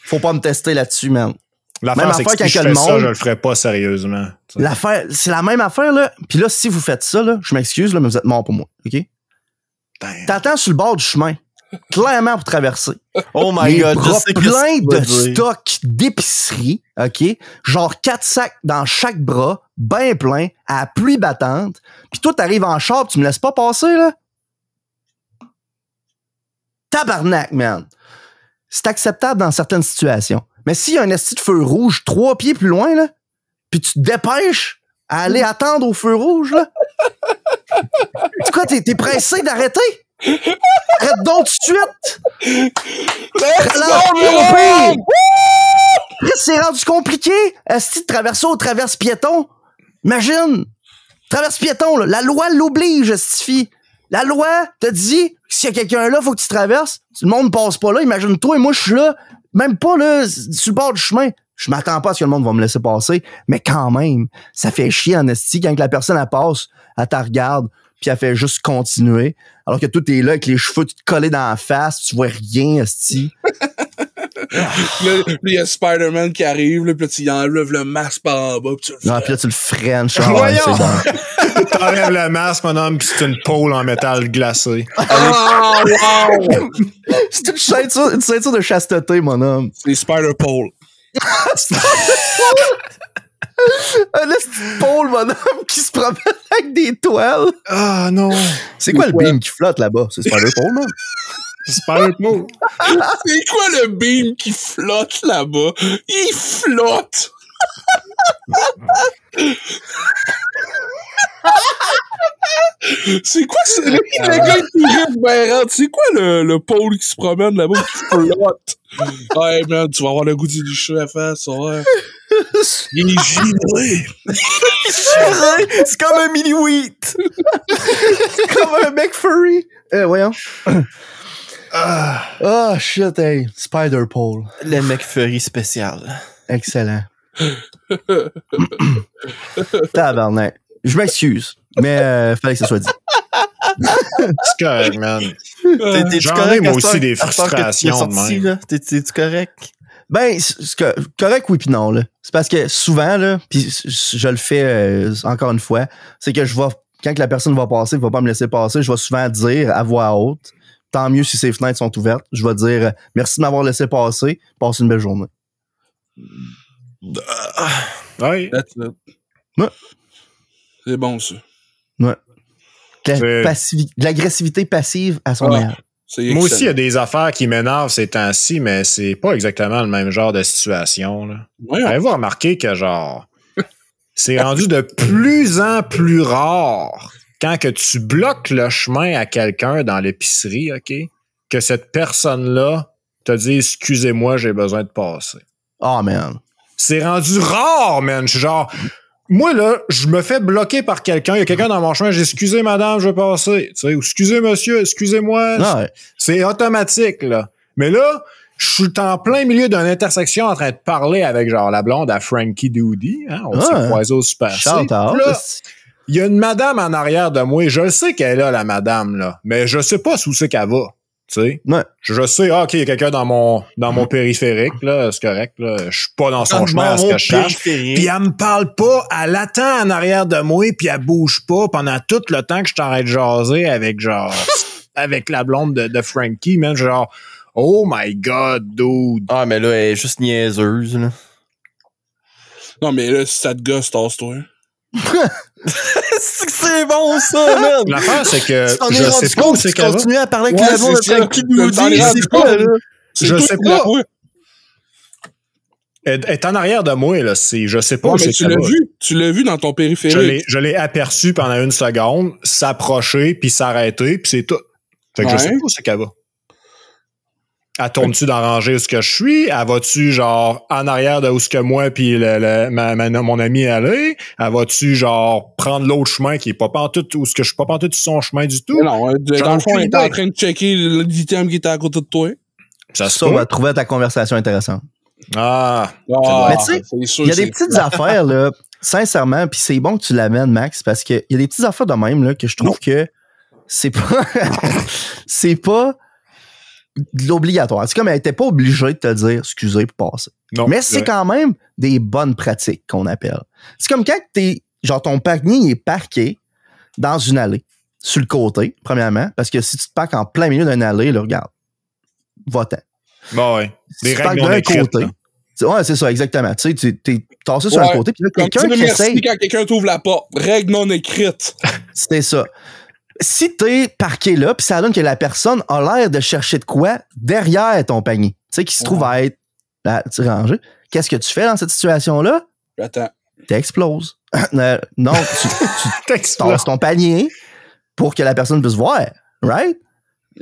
faut pas me tester là-dessus, man. L'affaire, Même c'est que affaire si je quand fais le ça, monde- je le ferai pas sérieusement. tu sais. L'affaire, c'est la même affaire, là. Puis là, si vous faites ça, là, je m'excuse, là, mais vous êtes mort pour moi, OK? Damn. T'attends sur le bord du chemin, clairement pour traverser. Oh my Les god, je bras sais plein que de stock d'épicerie, OK? Genre 4 sacs dans chaque bras, ben plein, à la pluie battante. Puis toi, t'arrives en char, tu me laisses pas passer, là? Tabarnak, man. C'est acceptable dans certaines situations. Mais s'il y a un esti de feu rouge 3 pieds plus loin, là, puis tu te dépêches à aller attendre au feu rouge, là. C'est quoi, t'es pressé d'arrêter? Arrête donc tout de suite! Ralentis, Chris, c'est rendu compliqué. Esti de traverser au traverse piéton. Imagine. Traverse piéton, là. La loi l'oblige, estifie. La loi te dit, s'il y a quelqu'un là, faut que tu traverses. Si le monde passe pas là, imagine-toi, et moi, je suis là, même pas là, sur le bord du chemin. Je m'attends pas à ce que le monde va me laisser passer, mais quand même, ça fait chier en esti quand la personne, elle passe, elle te regarde, puis elle fait juste continuer. Alors que toi, t'es là avec les cheveux tout collés dans la face, tu vois rien, esti. Là, il y a Spider-Man qui arrive, là, puis là, tu y enlèves le masque par en bas, puis tu le Non, fais. puis là, tu le french. Voyons! c'est bon. T'enlèves le masque, mon homme, puis c'est une pôle en métal glacé. Ah, wow! C'est une ceinture de chasteté, mon homme. C'est Spider-Pole. Un petit pôle, bonhomme, qui se promène avec des toiles. Ah non! C'est quoi le beam qui flotte là-bas? C'est Spider-Pole, man? Spider-Pole! C'est quoi le beam qui flotte là-bas? Il flotte! C'est quoi ça? Le gars qui reste bien rentre. C'est quoi le pôle qui se promène là-bas qui flotte? Ouais, man, tu vas avoir le goût du cheveu à face, ouais. Il est givré. C'est comme un mini-wheat. C'est comme un McFurry. Voyons. Ah, shit, hey. Spider-Pole. Le McFurry spécial. Excellent. Tabarnak. Je m'excuse, mais fallait que ça soit dit. C'est correct, man. T'es-tu J'en correct ai, moi à ce aussi, des temps- à ce temps que tu es frustrations de sorti, même. là? T'es-tu correct? Ben, correct, oui, puis non, là. C'est parce que souvent, là, puis je le fais encore une fois, c'est que quand que la personne va passer, va pas me laisser passer, je vais souvent dire à voix haute, tant mieux si ces fenêtres sont ouvertes, je vais dire merci de m'avoir laissé passer, passe une belle journée. Ouais. That's it. Ouais. C'est bon, ça. Ouais. C'est- De l'agressivité passive à son Ah. âge. C'est Moi aussi, il y a excellent. des affaires qui m'énervent ces temps-ci, mais c'est pas exactement le même genre de situation, là. Voyons. Avez-vous remarqué que, genre, c'est rendu de plus en plus rare quand que tu bloques le chemin à quelqu'un dans l'épicerie, OK, que cette personne-là te dit « Excusez-moi, j'ai besoin de passer ». Oh, man. C'est rendu rare, man. Je suis genre... Moi, là, je me fais bloquer par quelqu'un. Il y a quelqu'un dans mon chemin. J'ai excusez, madame, je veux passer. Tu sais, ou excusez, monsieur, excusez-moi. Non, ouais. C'est automatique, là. Mais là, je suis en plein milieu d'une intersection en train de parler avec, genre, la blonde à Frankie Doody. Hein? On s'est croisés au Super C. Shout out. Puis là, il y a une madame en arrière de moi. Je le sais qu'elle est là, la madame, là. Mais je sais pas où c'est qu'elle va. Tu sais? Ouais. Je sais, OK, il y a quelqu'un dans mon périphérique, là. C'est correct, là. Je suis pas dans son chemin à ce que je cherche. Puis elle me parle pas, elle attend en arrière de moi, puis elle bouge pas pendant tout le temps que je t'arrête de jaser avec, genre, avec la blonde de Frankie, man. Genre, oh my God, dude. Ah, mais là, elle est juste niaiseuse, là. Non, mais là, si ça te gosse, tasse-toi. C'est bon, ça, man! L'affaire, c'est que Tu t'en es je rendu sais pas compte, où c'est tu qu'elle va. continues à parler avec Ouais, le monde c'est de ça. Frankie Doody, T'en es rendu c'est quoi, compte. là? C'est Je toi sais qui l'as pas. trouvé. Elle est en arrière de moi, là. Je sais pas Ouais, où mais c'est tu qu'elle l'as va. vu. Tu l'as vu dans ton périphérique. Je l'ai aperçu pendant une seconde, s'approcher, puis s'arrêter, puis c'est tout. Fait que je Ouais. sais pas où c'est qu'elle va. Elle tourne-tu dans la rangée où ce que je suis? Elle va-tu, genre, en arrière de où ce que moi puis mon ami est allé? Elle va-tu, genre, prendre l'autre chemin qui est pas pantoute, où ce que je suis pas pantoute sur son chemin du tout? Mais non, dans le fond, il était en train de checker l'item qui était à côté de toi. Ça se Ça, on peut. va trouver ta conversation intéressante. Ah. Ah, Mais tu sais, c'est sûr Il y a que des c'est- petites affaires, là, sincèrement, puis c'est bon que tu l'amènes, Max, parce qu'il y a des petites affaires de même, là, que je trouve que c'est pas, c'est pas de l'obligatoire. C'est comme elle était pas obligée de te dire excusez pour passer. Non. Mais c'est quand même des bonnes pratiques qu'on appelle. C'est comme quand genre ton panier est parqué dans une allée, sur le côté, premièrement, parce que si tu te parques en plein milieu d'une allée, là, regarde, va-t'en. Bon, ouais. Si Des tu te règles parques non d'un écrites, côté, là. ouais, c'est ça, exactement. Tu sais, t'es tassé sur un Ouais. côté, puis là, Comme quelqu'un tu dis qui merci essaye, quand quelqu'un t'ouvre la porte. Règle non écrite. c'était ça. Si t'es parqué là, puis ça donne que la personne a l'air de chercher de quoi derrière ton panier, tu sais, qui se trouve à être là, tu sais, rangé, qu'est-ce que tu fais dans cette situation-là? Attends. T'exploses. Non, tu T'exploses. tasses ton panier pour que la personne puisse voir, right?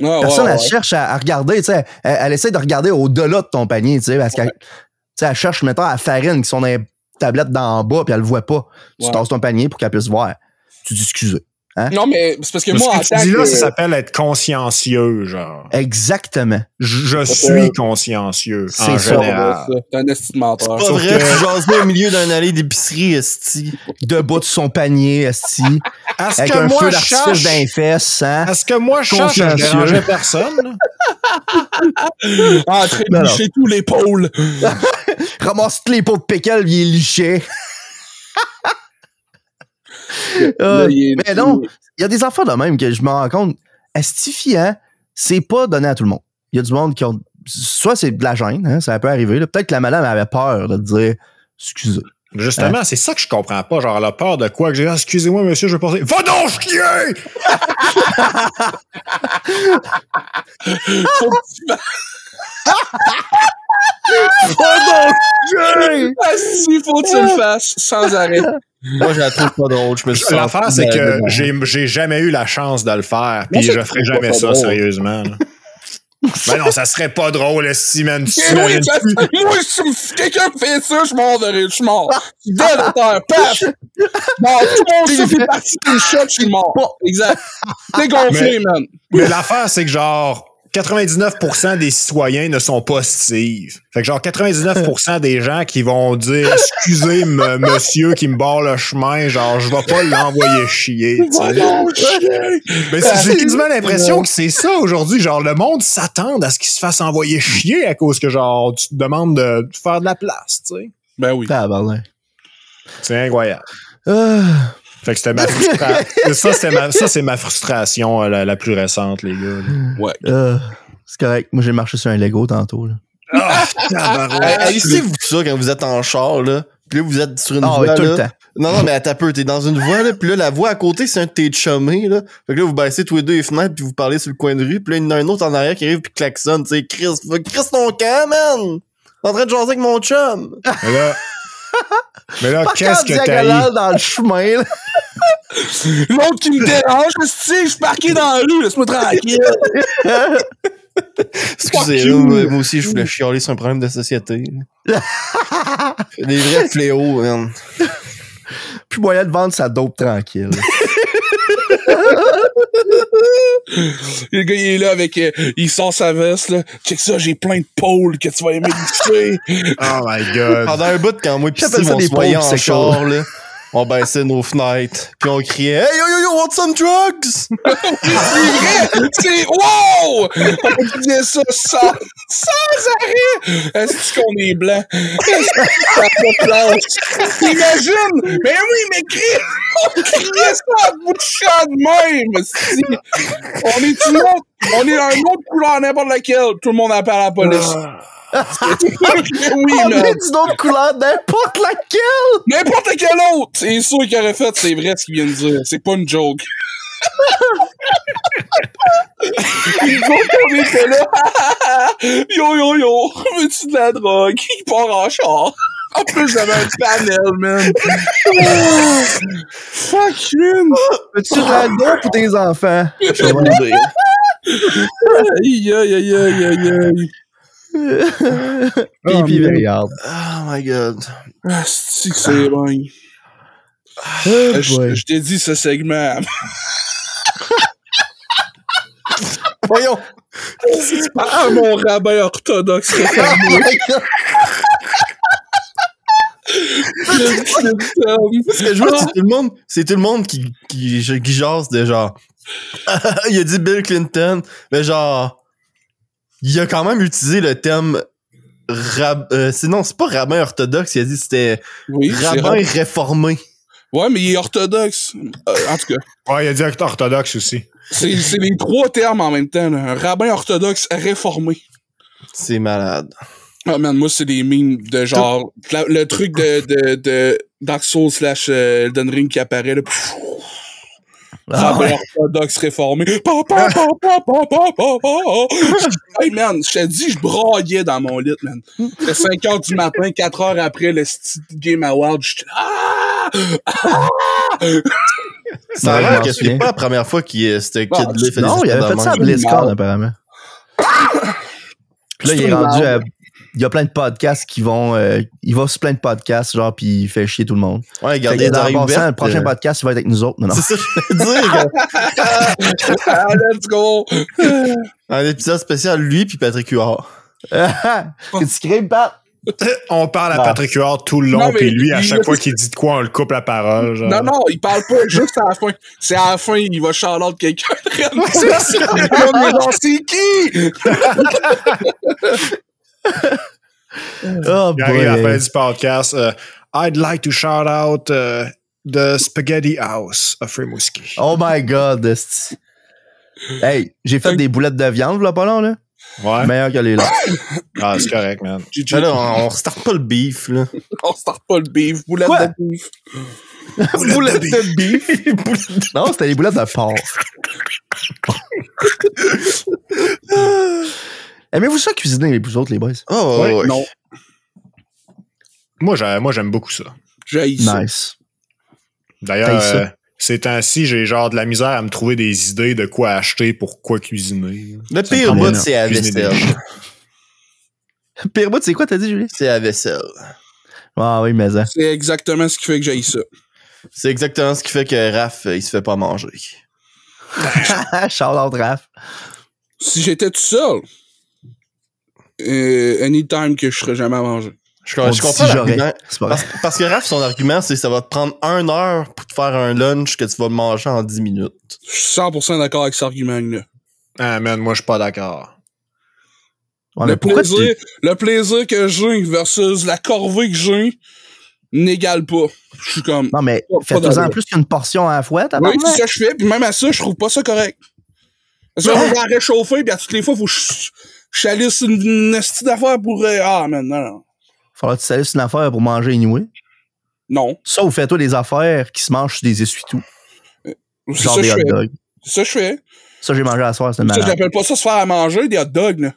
Ah, Personne, ouais, elle ouais. cherche à regarder, tu sais, elle essaie de regarder au-delà de ton panier, tu sais, parce qu'elle tu sais, elle cherche, mettons, à Farine qui sont dans les tablettes d'en bas, puis elle le voit pas. Tu Ouais. tasses ton panier pour qu'elle puisse voir. Tu dis excusez. Non, mais c'est parce que Mais moi, en ce que tant tu dis là, que... ça s'appelle être consciencieux, genre. Exactement. Je suis consciencieux, C'est en ça. général. T'es un esti de menteur. Pas Sauf vrai, que- tu jases au milieu d'un allée d'épicerie, esti. Debout de son panier, esti, Est-ce avec que un moi, feu je d'artifice cherche... dans les fesses, hein? Est-ce que moi, je cherche à Consciencieux. déranger personne? là? En train de Non, non. licher tous les pôles. Ramasse tous les pots de pickle, il est liché. Là, il est- Mais non, il y a des affaires de même que je me rends compte. Estifiant, c'est pas donné à tout le monde. Il y a du monde qui ont. Soit c'est de la gêne, hein, ça peut arriver. là. Peut-être que la madame avait peur de te dire excusez. Justement, c'est ça que je comprends pas. Genre, la peur de quoi que j'ai. Ah, excusez-moi, monsieur, je veux passer. Va donc chier! Faut que tu Ah, si, faut que tu le fasses sans arrêt. Moi, je la trouve pas drôle. Je me suis L'affaire, senti c'est que mal. j'ai jamais eu la chance de le faire. Moi, Puis je je trouve ferai pas jamais ça ça, drôle. sérieusement. là. Ben non, ça serait pas drôle, si, man. Eh oui, moi, si quelqu'un me fait ça, je mors de rire, je suis mort. Dead à terre, paf! Bon, tout mon souffle est parti d'une shot, je suis mort. Exact. T'es gonflé, man. Mais l'affaire, c'est que genre, 99% des citoyens ne sont pas Steve. Fait que genre, 99% des gens qui vont dire « Excusez, monsieur qui me barre le chemin, genre, je vais pas l'envoyer chier. » tu sais. Mais j'ai quasiment l'impression que c'est ça aujourd'hui. Genre, le monde s'attend à ce qu'il se fasse envoyer chier à cause que genre, tu te demandes de faire de la place, tu sais. Ben oui. Tabarnak. C'est incroyable. Fait que c'était ma frustration. Ça, c'est ma frustration la plus récente, les gars. là. Ouais. C'est correct. Moi, j'ai marché sur un Lego tantôt. Là. Ah, tabarouette. Haïssez-vous ça quand vous êtes en char, là. Puis là, vous êtes sur une Ah voie, oui, tout là. le temps. Non, mais attends un peu, t'es dans une voie, là, puis là, la voie à côté, c'est un de tes chummés, là. Fait que là, vous baissez tous les deux les fenêtres, puis vous parlez sur le coin de rue, puis là, il y en a un autre en arrière qui arrive, puis klaxonne, tu sais, Chris ton camp, man! T'es en train de jaser avec mon chum! Mais là, Pas qu'est-ce qu'en que t'as diagonale dans le chemin, là. L'autre qui me dérange, je suis parqué dans la rue, laisse-moi tranquille. Excusez, là, moi aussi, je voulais chialer sur un problème de société. Des vrais fléaux, man. Plus moyen de vendre sa dope tranquille. Le gars, il est là avec... il sort sa veste, là. Check ça, j'ai plein de pôles que tu vas aimer glisser. Oh my god. Pendant un bout, quand moi pis J'appelle Steve, ça on des se voyait pauvres, en c'est char, là, on baissait nos fenêtres, puis on criait « Hey, yo, yo, yo, want some drugs? » C'est vrai! C'est... Wow! On disait ça sans arrêt! Est-ce qu'on est blanc? Est-ce que ça a pas de place? T'imagines? Mais oui, mais on criait ça à bout de champ de même! Si. On est un autre couleur n'importe laquelle. Tout le monde appelle la police. Oui, On man. est d'une autre couleur, n'importe laquelle! N'importe quel autre! C'est sûr qu'il aurait fait, c'est vrai ce qu'il vient de dire. C'est pas une joke. Les autres, on était là. Yo, yo, yo. Veux-tu de la drogue? Il part en char. En plus, j'avais un panel, man. Fuck, man. Veux-tu de la dope pour tes enfants? Aïe, aïe, aïe, aïe, aïe, aïe. Pipi man. regarde. Oh my god. Ah, c'est bon. Je t'ai dit ce segment. Voyons! Ah, mon rabbin orthodoxe réformé. Parce que je vois, c'est tout le monde qui jase de genre. Il a dit Bill Clinton, mais genre. Il a quand même utilisé le terme sinon, c'est pas rabbin orthodoxe, il a dit que c'était Oui, rabbin réformé. Ouais, mais il est orthodoxe. En tout cas. Ouais, il a dit orthodoxe aussi. C'est les trois termes en même temps. Là. Un rabbin orthodoxe réformé. C'est malade. Ah, man, moi, c'est des mimes de genre... Le truc de Dark Souls / Elden Ring qui apparaît, là. Rabbin orthodoxe réformé. Hey, man, je te dis, je braillais dans mon lit, man. C'était 5h du matin, 4h après le Game Award, j'étais... Ça a Ouais, l'air je m'en que c'est souviens. pas la première fois qu'il ce kid-là fait Non, des il avait fait ça à BlizzCon, apparemment. Puis là, il est rendu à... Il y a plein de podcasts qui vont... il va sur plein de podcasts, genre, puis il fait chier tout le monde. Ouais, Fait gardez que les oreilles dans le passant, ouvertes. le prochain podcast, il va être avec nous autres. Non, non. C'est ça que je veux dire. Ah, let's go! Un épisode spécial, lui puis Patrick Huard. Tu scream, Pat? On parle à Patrick Huard tout le Non, long, mais puis lui, à il- chaque fois qu'il dit de quoi, on le coupe la parole. Genre. Non, non, il parle pas juste à la fin. C'est à la fin, il va charlotte quelqu'un. C'est ça! C'est qui? Oh, Il arrive à la fin boy. du podcast. I'd like to shout out the Spaghetti House of Rimouski. Oh my God, esti. Hey, j'ai fait des boulettes de viande, là, pas long, là. Ouais. Meilleur que les là. Ah, c'est correct, man. GG. Ben là, on starte pas le beef, là. On starte pas le beef. Boulette Quoi? de beef. Boulette de beef. Non, c'était les boulettes de porc. Aimez-vous ça cuisiner, vous autres, les boys? Oh, ouais, ouais. Non. Moi, j'aime beaucoup ça. J'ai ça. Nice. D'ailleurs, T'as ça? ces temps-ci, j'ai genre de la misère à me trouver des idées de quoi acheter pour quoi cuisiner. Le Ça me pire prend bout, bien, c'est la cuisiner des vaisselle. shit. Pire bout, c'est quoi, t'as dit, Julie? C'est la vaisselle. Ah oui, mais ça. C'est exactement ce qui fait que j'ai ça. C'est exactement ce qui fait que Raph, il se fait pas manger. Shout out Raph. Si j'étais tout seul, anytime que je serais jamais à manger. Je On dit comprends si j'aurais. l'argument. C'est pas vrai. Parce que Raph, son argument, c'est que ça va te prendre 1 heure pour te faire un lunch que tu vas manger en 10 minutes. Je suis 100% d'accord avec cet argument-là. Ah, man, moi, je suis pas d'accord. Ouais, mais pourquoi tu... Le plaisir que j'ai versus la corvée que j'ai n'égale pas. Je suis comme... Non, mais Pas faites-en d'accord. plus qu'une portion à la fois, t'as Oui, c'est ça que je fais, puis même à ça, je trouve pas ça correct. Parce que on va réchauffer, puis à toutes les fois, faut que je chalisse une estie d'affaires pour... Ah, man, non. Faudra que tu salisses une affaire pour manger anyway. Non. Ça, ou fais-toi des affaires qui se mangent sur des essuie-tout. C'est Genre ça que des je hot fais. dogs. C'est ça que je fais. Ça, j'ai mangé à soir, c'est Ça, malade. j'appelle pas ça se faire à manger, des hot dogs, là.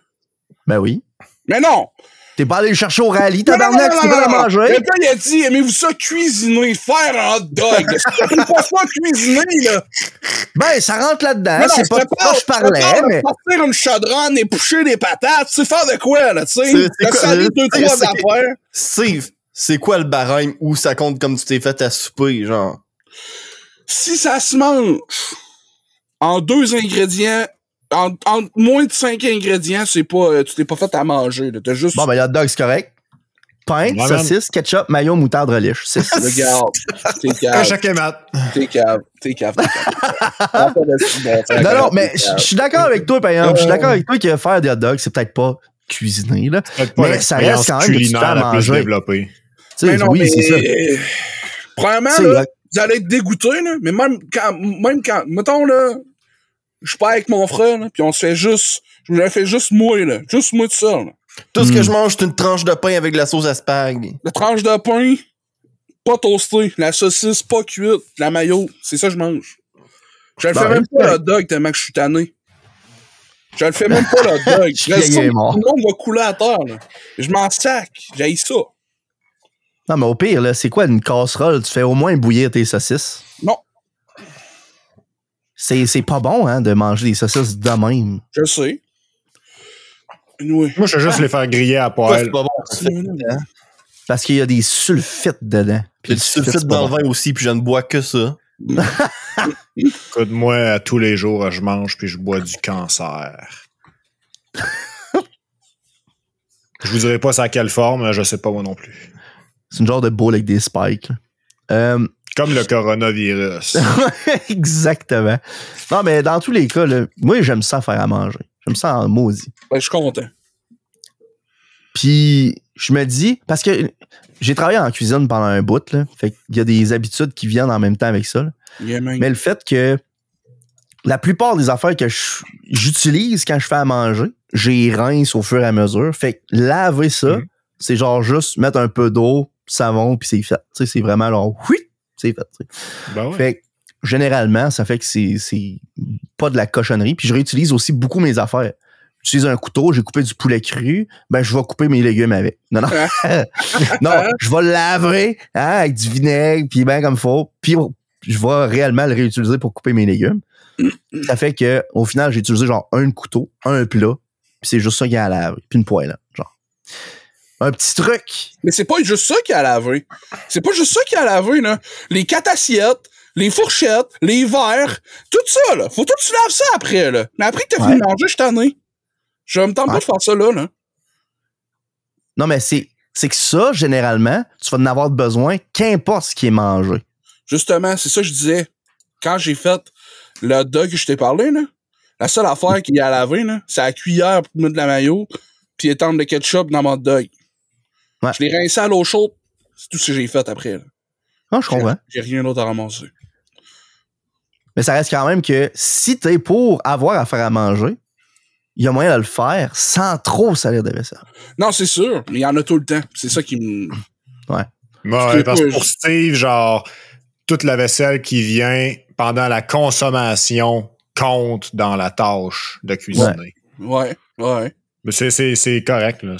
Ben oui. Mais non! T'es pas allé le chercher au rallye, tabarnak, Non, c'est pas à non. manger. Quelqu'un, il a dit, aimez-vous ça cuisiner, faire un hot dog? C'est pas ça cuisiner, là. Ben, ça rentre là-dedans, Mais non, c'est pas de quoi je parlais, mais... Partir une chaudronne, éplucher des patates, tu sais faire de quoi, là, tu sais? C'est T'as quoi, salé deux, c'est- trois c'est- affaires. Steve, c'est quoi le barème où ça compte comme tu t'es fait à souper, genre? Si ça se mange en 2 ingrédients, en moins de 5 ingrédients, c'est pas, tu t'es pas fait à manger, là. T'as juste... Bon, ben, le hot dog, c'est correct. Pain, Ouais, saucisse, ketchup, mayo, moutarde, relish. C'est ça. Regarde, t'es Un cave, chaque mat. t'es cave. Non, mais je suis d'accord avec toi, par exemple. Je suis d'accord avec toi que faire des hot dogs, c'est peut-être pas cuisiner, là. Peut-être pas Mais ça reste l'expérience quand même que tu te fais à culinaire la plus manger. développée. Tu sais, oui, c'est ça. Premièrement, C'est là, vrai. vous allez être dégoûtés, là, mais même quand, mettons, là, je suis pas avec mon frère, là, pis on se fait juste, je me le fais juste moi, là, juste moi tout seul, là. Tout ce que je mange, c'est une tranche de pain avec de la sauce à spag. La tranche de pain, pas toastée, la saucisse pas cuite, la mayo, c'est ça que je mange. Je le fais Ben, même c'est pas le hot dog tellement que je suis tanné. Je le fais même pas le hot dog. Je suis vieilli et mort. Tout le monde va couler à terre, là. Je m'en sac, j'haïs ça. Non, mais au pire, là, c'est quoi une casserole? Tu fais au moins bouillir tes saucisses. Non, C'est pas bon, hein, de manger des saucisses de même. je sais. Oui. Moi, je vais juste les faire griller à Pourquoi c'est poêle. pas bon? Ça fait dedans. Parce qu'il y a des sulfites dedans. Puis du sulfite dans le vin aussi, puis je ne bois que ça. Écoute, moi, tous les jours, je mange puis je bois du cancer. Je vous dirai pas ça à quelle forme, je sais pas moi non plus. C'est une genre de boule avec des spikes. là. Comme le coronavirus. Exactement. Non, mais dans tous les cas, là, moi, j'aime ça faire à manger. J'aime ça en maudit. Ben, je suis content. Puis, je me dis, parce que j'ai travaillé en cuisine pendant un bout, là, fait qu'il y a des habitudes qui viennent en même temps avec ça. Là. Yeah, man. Mais le fait que la plupart des affaires que j'utilise quand je fais à manger, j'ai rince au fur et à mesure. Fait que laver ça, c'est genre juste mettre un peu d'eau, savon, puis c'est fait. Tu sais, c'est vraiment genre, oui, c'est fait. Tu sais. Ben ouais. Fait que généralement, ça fait que c'est pas de la cochonnerie. Puis je réutilise aussi beaucoup mes affaires. J'utilise un couteau, j'ai coupé du poulet cru, ben je vais couper mes légumes avec. Non, non. Non, je vais le laver hein, avec du vinaigre, puis ben comme faut. Puis je vais réellement le réutiliser pour couper mes légumes. Ça fait que au final, j'ai utilisé genre un couteau, un plat, puis c'est juste ça qu'il y a à laver, puis une poêle, genre. Un petit truc. Mais c'est pas juste ça qu'il y a à laver. C'est pas juste ça qu'il y a à laver, là. Les 4 assiettes, les fourchettes, les verres, tout ça, là. Faut tout que tu laves ça après, là. Mais après que t'as fini de manger, je t'en ai. Je me tente pas de faire ça là, là. Non, mais c'est que ça, généralement, tu vas en avoir besoin, qu'importe ce qui est mangé. Justement, c'est ça que je disais. Quand j'ai fait le hot dog que je t'ai parlé, là, la seule affaire qu'il y a à laver, là, c'est la cuillère pour mettre de la mayo, puis étendre le ketchup dans mon hot dog. Ouais. Je l'ai rincé à l'eau chaude. C'est tout ce que j'ai fait après, là. Non, je comprends. J'ai rien d'autre à ramasser. Mais ça reste quand même que si t'es pour avoir à faire à manger, il y a moyen de le faire sans trop salir de vaisselle. Non, c'est sûr, mais il y en a tout le temps. C'est ça qui me... Ouais, parce que pour Steve, genre, toute la vaisselle qui vient pendant la consommation compte dans la tâche de cuisiner. Ouais. Mais c'est correct, là.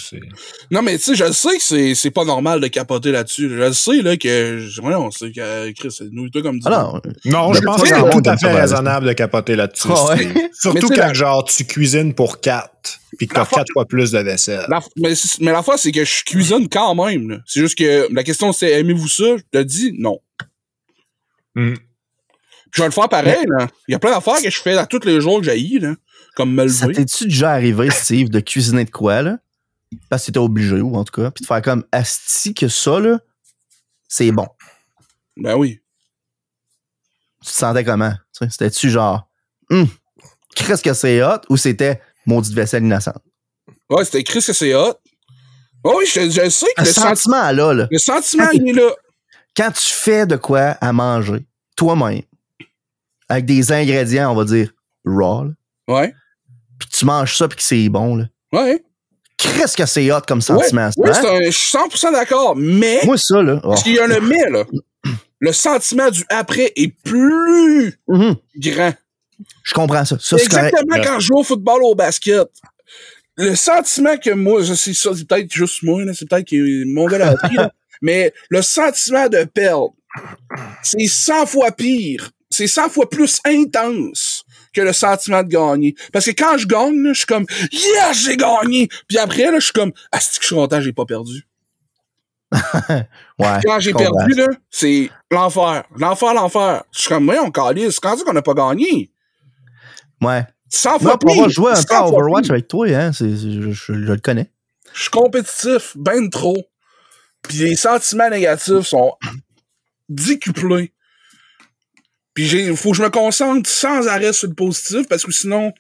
Non, mais tu sais, je sais que c'est pas normal de capoter là-dessus. Je sais, là, que... Voyons, c'est que Chris, c'est nous, comme dit. Non, je pense que c'est tout à fait raisonnable de capoter là-dessus. Ouais. Surtout quand, genre, tu cuisines pour 4, puis que t'as 4 fois plus de vaisselle. Mais la fois, c'est que je cuisine quand même, là. C'est juste que la question, c'est aimez-vous ça? Je te dis non. Mm. Je vais le faire pareil, là. Il y a plein d'affaires que je fais à tous les jours que j'haïs, là. Comme me Ça lever. t'es-tu déjà arrivé, Steve, de cuisiner de quoi, là? Parce que t'étais obligé, ou en tout cas, puis de faire comme asti que ça, là, c'est bon. Ben oui. Tu te sentais comment? Tu sais, c'était-tu genre, qu'est-ce que c'est hot, ou c'était maudite vaisselle innocente? Ouais, c'était écrit que c'est hot. Oh oui, je sais que Le sentiment, là. le sentiment, il est là. Quand tu fais de quoi à manger, toi-même, avec des ingrédients, on va dire, raw, là, Ouais. puis tu manges ça puis que c'est bon, là. Ouais. Qu'est-ce que c'est hot comme sentiment, Ouais, ça, hein? je suis 100% d'accord, mais... Moi, ça, là. Oh. Parce qu'il y a le mais, là. Le sentiment du après est plus grand. Je comprends ça. Ça, C'est c'est correct. exactement quand je joue au football ou au basket. Le sentiment que moi, c'est ça, c'est peut-être juste moi, là, c'est peut-être que mon gars l'a appris, là, mais le sentiment de perdre, c'est 100 fois pire. C'est 100 fois plus intense que le sentiment de gagner. Parce que quand je gagne, là, je suis comme « Yes, j'ai gagné! » Puis après, là, je suis comme « Ah, c'est que je suis content, j'ai pas perdu. » Ouais, Quand j'ai perdu, là, c'est l'enfer. L'enfer. Je suis comme « Ouais, on calisse. Quand c'est qu'on n'a pas gagné? » Ouais. 100 fois Moi, pour pire. avoir joué un 100 peu à fois Overwatch pire. avec toi, hein, je le connais. Je suis compétitif, ben trop. Puis les sentiments négatifs sont décuplés. Puis il faut que je me concentre sans arrêt sur le positif parce que sinon,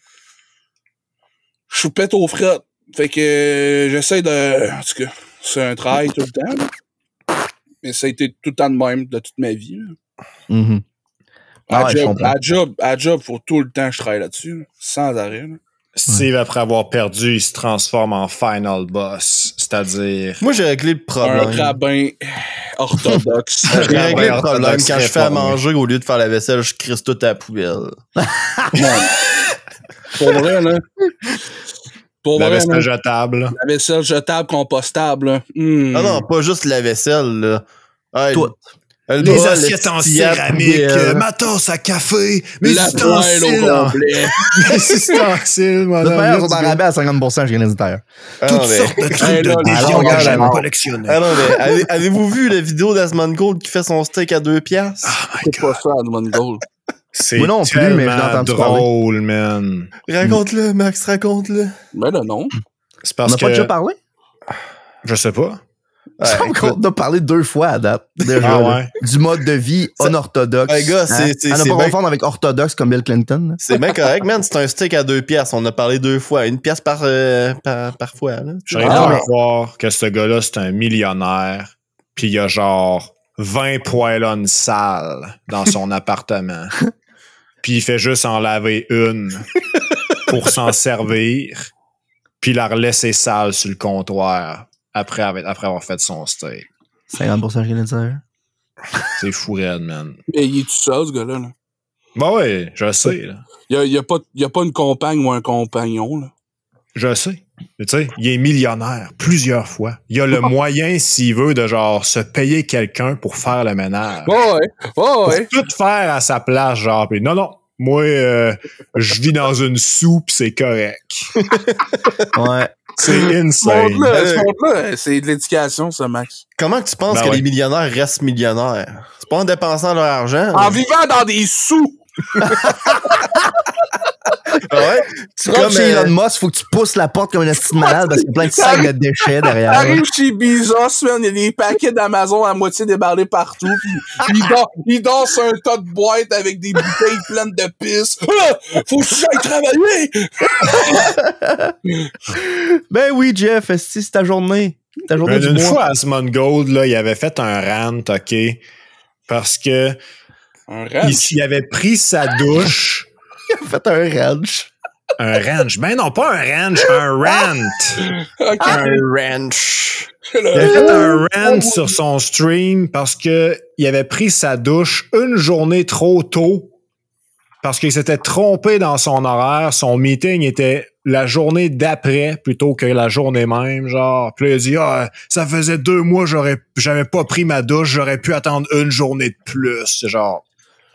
je suis pète aux frettes. Fait que j'essaie de... En tout cas, c'est un travail tout le temps. Là. Mais ça a été tout le temps de même de toute ma vie. Là. Mhm. Ah ouais, je comprends. À job, faut tout le temps que je travaille là-dessus. Là, sans arrêt. Là. Steve, après avoir perdu, il se transforme en final boss. C'est-à-dire... Moi, j'ai réglé le Un problème. rabbin orthodoxe. J'ai réglé le orthodoxe problème. Quand je fais à réformé. manger, au lieu de faire la vaisselle, je crisse tout à la poubelle. Non. Pour vrai, là. Pour La vrai, vaisselle là. jetable. La vaisselle jetable, compostable. Là. Ah non, pas juste la vaisselle, là. Ouais, Tout. le Les bol, assiettes le en petit à céramique, poubelle. ma tasse à café, mes La poêle au ustensiles en... complet. mes ustensiles, De toute madame. manière, ils sont en let's go. rabais à 50% chez les intérieurs. Ah Toutes non, mais- sortes de trucs Hey, de là, les déchets gens que regardent j'aime la- collectionner. Ah non, mais avez-vous vu la vidéo d'Asmon Gold qui fait son steak à 2 piastres? Oh my C'est pas God. ça, Adman Gold. C'est Moi non plus, mais je l'ai tellement entendu parler. drôle, man. Raconte-le, Max, raconte-le. Ben là, non. C'est On parce n'a que... pas déjà parlé? Je sais pas. Il semble qu'on a parlé 2 fois à date. Déjà, Ah là. ouais? Du mode de vie Ça- unorthodoxe. Ouais, gars, c'est À ne pas bien- confondre avec orthodoxe comme Bill Clinton. là. C'est bien correct, man. C'est un steak à 2 piastres. On a parlé 2 fois. 1 pièce par fois, là. J'arrive Ah, pas mais- à croire que ce gars-là, c'est un millionnaire, pis il y a genre 20 poêlonnes sales dans son appartement. Puis il fait juste en laver une pour s'en servir, puis la relaisser sale sur le comptoir après avoir fait son steak. 50% chez les intérieurs. C'est fou raide, man. Mais il est tout seul, ce gars-là. Là. Bah ouais, je sais, là. Il y a pas une compagne ou un compagnon. Là. Je sais. Mais tu sais, il est millionnaire plusieurs fois. Il a le moyen, s'il veut, de genre se payer quelqu'un pour faire le ménage. Ouais. Pour tout faire à sa place, genre. Pis non, moi, je vis dans une soupe, c'est correct. Ouais. C'est insane. Ce monde-là, c'est de l'éducation, ça, Max. Comment que tu penses Ben que ouais. les millionnaires restent millionnaires? C'est pas en dépensant leur argent. En vivant dans des sous. Ouais. Tu comme chez Elon Musk, faut que tu pousses la porte comme un esti de malade parce qu'il y a plein de sacs de déchets derrière. Arrive chez Bezos, man, il y a des paquets d'Amazon à moitié déballés partout, puis il dort sur un tas de boîtes avec des bouteilles pleines de pisse. Ah! Faut que j'aille travailler! Ben oui, Jeff, esti, c'est ta journée. Ta journée Mais du une mois. fois, Asmon Gold, là, il avait fait un rant, OK? Parce que Un ranch. il avait pris sa douche. Il a fait un ranch. Un ranch. Ben non, pas un ranch, un rant. Ok. Un ranch. Il a fait un rant sur son stream parce que il avait pris sa douche une journée trop tôt parce qu'il s'était trompé dans son horaire. Son meeting était la journée d'après plutôt que la journée même, genre. Puis là, il a dit, ah, ça faisait 2 mois, j'avais pas pris ma douche, j'aurais pu attendre une journée de plus. C'est genre,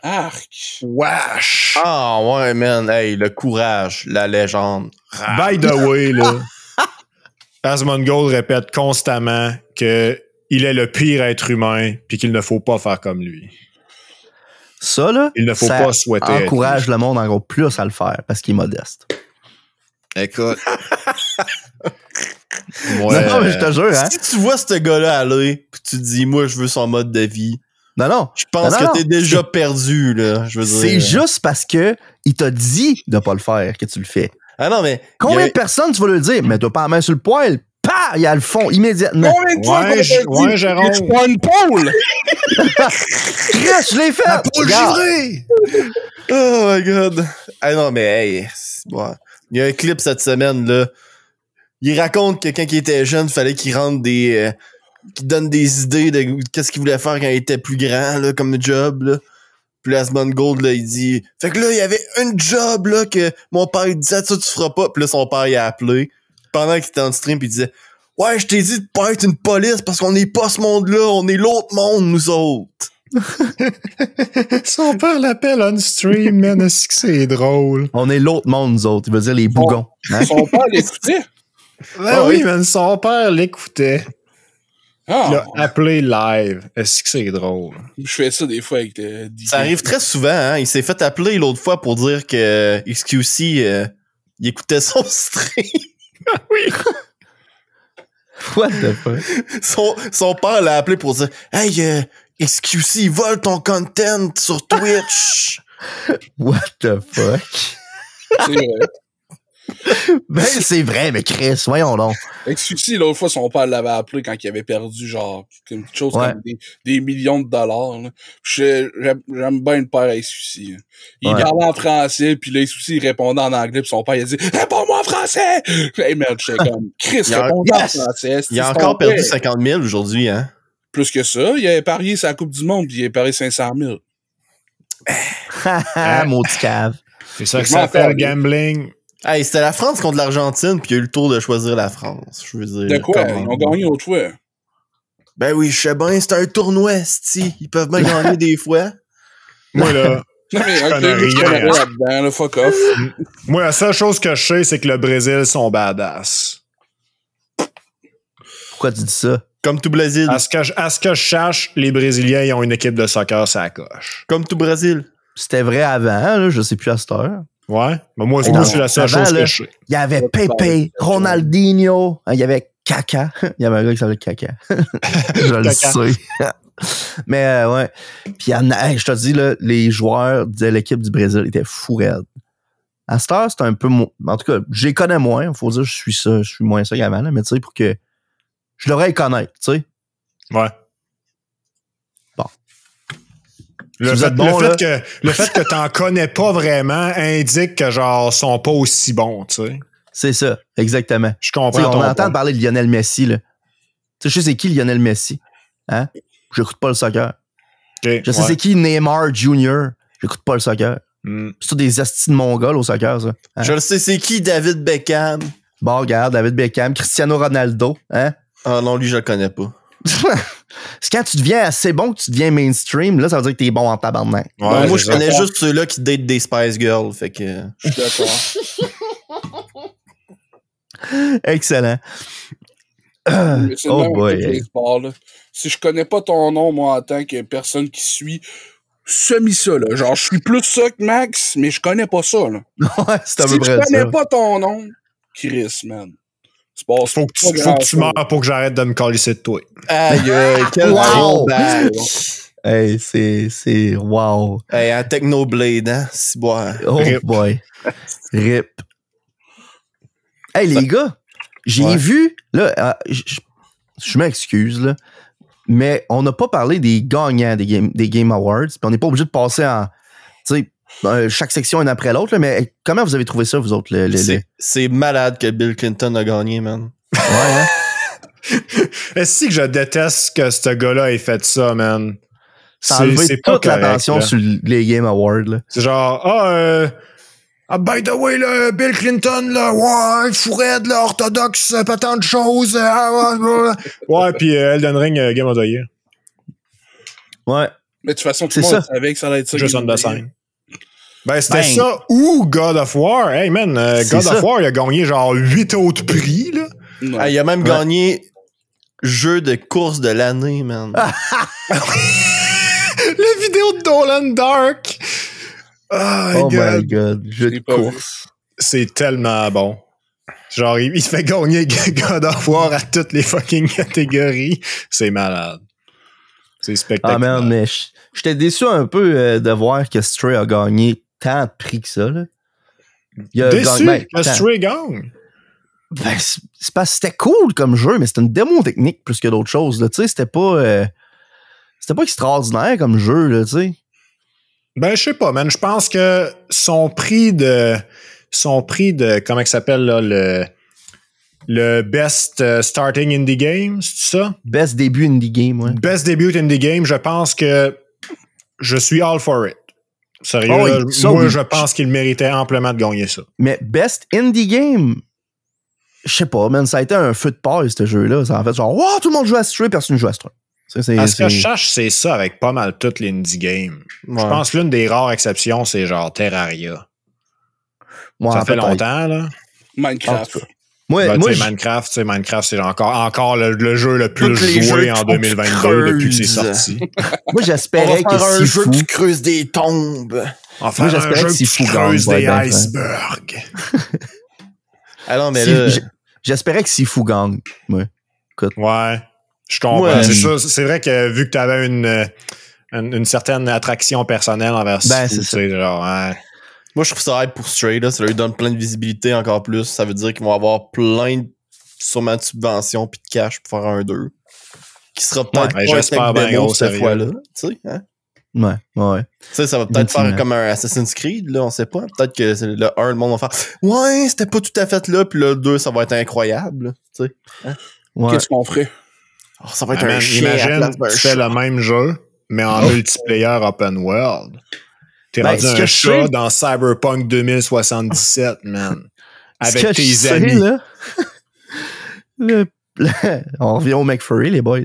Arc. wesh. Ah ouais, man. Hey, le courage, la légende. By the way, là, Asmongold répète constamment que il est le pire être humain puis qu'il ne faut pas faire comme lui. Ça, là, Il ne faut ça pas souhaiter être encourage le monde encore plus à le faire parce qu'il est modeste. Écoute. Non, mais je te jure, hein. Si tu vois ce gars-là aller, pis tu te dis, moi, je veux son mode de vie, Non. je pense Non, que t'es déjà perdu, là. Je veux C'est dire. juste parce que il t'a dit de pas le faire que tu le fais. Ah non, mais. Combien de personnes tu vas le dire? Mets-toi pas la main sur le poil. Pah! Il y a le fond immédiatement. Combien de fois Ouais, qu'on t'a dit, ouais, Jérôme. it's one pole? Chris, je l'ai fait! Regarde. Oh my god. Ah non, mais hey. Bon. Il y a un clip cette semaine, là. Il raconte que quand il était jeune, il fallait qu'il rentre des. Qu'il donne des idées de qu'est-ce qu'il voulait faire quand il était plus grand, là, comme job, là. Puis là, Asmongold, là, il dit. Fait que là, il y avait un job, là, que mon père, il disait, ça, tu feras pas. Puis là, son père, il a appelé. Pendant qu'il était en stream, puis il disait, ouais, je t'ai dit de pas être une police parce qu'on n'est pas ce monde-là, on est l'autre monde, nous autres. Son père l'appelle on stream, man. Est-ce que c'est drôle? On est l'autre monde, nous autres. Il veut dire les bougons. Hein? Son père l'écoutait. Ben oui, man. Son père l'écoutait. Il Ah, l'a appelé live. Est-ce que c'est drôle? je fais ça des fois avec le DJ. Ça arrive très souvent, hein. Il s'est fait appeler l'autre fois pour dire que XQC, il écoutait son stream. Oui. What the fuck? Son père l'a appelé pour dire, hey, XQC, il vole ton content sur Twitch. What the fuck? C'est vrai. Ben, c'est vrai, mais Chris, voyons donc. Avec celui-ci, l'autre fois, son père l'avait appelé quand il avait perdu, genre, quelque chose Ouais. comme des millions de dollars. Là. J'aime bien le père avec celui-ci. Il Ouais. parlait en français, puis là, celui-ci, il répondait en anglais, puis son père, il a dit « Réponds-moi en français! » Hey, merde, j'étais comme « Chris, Il a- répondez en Yes! français. » Il a C'est encore ton perdu père. 50 000 aujourd'hui, hein. Plus que ça, il avait parié sa Coupe du Monde, puis il avait parié 500 000. Haha, maudit cave. C'est ça que Je m'en ça s'appelle fais. gambling. Hey, c'était la France contre l'Argentine, puis il a eu le tour de choisir la France. Je veux dire. De quoi? comment? Ils ont gagné l'autre fois. Ben oui, je sais bien, c'est un tournoi, esti. Ils peuvent bien gagner des fois. Moi, là, Non, mais connais je rien. connais rien là-dedans, là, fuck off. moi, la seule chose que je sais, c'est que le Brésil sont badass. Pourquoi tu dis ça? Comme tout Brésil. À ce que je sache, les Brésiliens, ils ont une équipe de soccer, ça coche. Comme tout Brésil. C'était vrai avant, là, je sais plus à cette heure. Ouais? Mais moi, Non, c'est la seule avant, chose là, que je sais. Il y avait Ouais, Pepe, pareil. Ronaldinho, il y avait Kaka. Il y avait un gars qui s'appelait Kaka. Je le Kaka. sais. Mais ouais. Puis il y en a, hey, je te dis, là, les joueurs de l'équipe du Brésil étaient fous raides. À cette heure, c'est un peu... En tout cas, je les connais moins. Faut dire, je suis moins ça qu'avant. Là, mais tu sais, pour que je l'aurais connaître, tu sais. Ouais. Bon. Le Si vous fait, êtes bon, le fait que t'en connais pas vraiment indique que, genre, sont pas aussi bons, tu sais. C'est ça, exactement. Je Tu sais, comprends on ton entend point. parler de Lionel Messi, là. Tu sais, je sais c'est qui Lionel Messi. Hein? J'écoute pas le soccer. Ok, Je sais ouais. c'est qui Neymar Jr. J'écoute pas le soccer. Hmm. C'est tout des astis de mongols au soccer, ça. Hein? Je le sais, c'est qui David Beckham? Bon, regarde, David Beckham, Cristiano Ronaldo, hein? Ah non, lui, je le connais pas. C'est quand tu deviens assez bon que tu deviens mainstream, là, ça veut dire que t'es bon en tabarnak. Ouais, moi, c'est je ça. connais juste ceux-là qui datent des Spice Girls, fait que... Je suis d'accord. Excellent. Mais c'est le Oh même boy, avec hey. les sports, là. Si je connais pas ton nom, moi, en tant que personne qui suit semi ça, là. Genre, je suis plus ça que Max, mais je connais pas ça, là. Ouais, c'est à Si peu je près ça. connais pas ton nom, Chris, man. C'est pas Faut que tu meurs pour que j'arrête de me calisser de toi. Aïe, quel Wow! throwback. Hey, c'est wow. Hey, un Technoblade, hein? Si boire. Oh Rip. boy. Rip. Hey, les gars, j'ai Ouais. vu, là, je m'excuse, là, mais on n'a pas parlé des gagnants des Game Awards, puis on n'est pas obligé de passer en, tu sais, chaque section une après l'autre, là, mais comment vous avez trouvé ça, vous autres? C'est malade que Bill Clinton a gagné, man. Ouais, hein? Est-ce que je déteste que ce gars-là ait fait ça, man? Ça a enlevé toute l'attention sur les Game Awards. Là. C'est genre, by the way, là, Bill Clinton, là, ouais, fourette, là, orthodoxe, pas tant de choses. Ouais, puis Elden Ring, Game of the Year. Ouais. Mais de toute façon, tout le monde savait que ça allait être ça. Juste on the scène. Ben, c'était ça ou God of War. Hey, man, God of War, il a gagné genre 8 autres prix, là. Ah, il a même gagné jeu de course de l'année, man. La vidéo de Dolan Dark. Oh my god. Jeu de course. C'est tellement bon. Genre, il fait gagner God of War à toutes les fucking catégories. C'est malade. C'est spectaculaire. Ah, man, mais j'étais déçu un peu de voir que Stray a gagné tant de prix que ça, là. Déçu que Stray gagne? Ben, c'est parce que c'était cool comme jeu, mais c'était une démo technique plus que d'autres choses. Tu sais, c'était pas extraordinaire comme jeu, là, tu sais. Ben, je sais pas, man. Je pense que son prix de comment il s'appelle, là, le Best Starting Indie Game, c'est ça? Best Debut Indie Game, ouais. Best Debut Indie Game, je pense que je suis all for it. Sérieux, oh, là, moi, oui. je pense qu'il méritait amplement de gagner ça. Mais Best Indie Game, je sais pas, man, ça a été un feu de paille, ce jeu-là. Ça a fait genre, wow, tout le monde joue à Stray, personne ne joue à Stray. À ce que je cherche, c'est ça avec pas mal toutes les indie games. Ouais. Je pense que l'une des rares exceptions, c'est genre Terraria. Ouais, ça fait longtemps, là. Minecraft. Minecraft, c'est encore le jeu le plus joué en 2022 depuis que c'est sorti. Moi, j'espérais que un jeu qui creuse des tombes. Enfin, moi, j'espérais que Sifu creuse des icebergs. Alors, mais là... J'espérais que Sifu gagne. Ouais. Écoute. Ouais. Je comprends. C'est ça. C'est vrai que vu que tu avais une certaine attraction personnelle envers Sifu, c'est genre... Ouais. Moi, je trouve ça hype pour Stray, là. Ça lui donne plein de visibilité encore plus. Ça veut dire qu'ils vont avoir plein sûrement de subventions puis de cash pour faire un 2. Qui sera peut-être pas j'espère bien gros cette fois-là. Tu sais, hein? Ouais. Tu sais, ça va peut-être faire comme un Assassin's Creed, là, on sait pas. Peut-être que le 1, le monde va faire ouais, c'était pas tout à fait là, puis le 2, ça va être incroyable, tu sais. Hein? Ouais. Qu'est-ce qu'on ferait? Oh, ça va être un chien. Imagine, tu fais le même jeu, mais en multiplayer open world. T'es rendu un chat dans Cyberpunk 2077, man. Avec tes amis. Là, on revient au McFurry, les boys.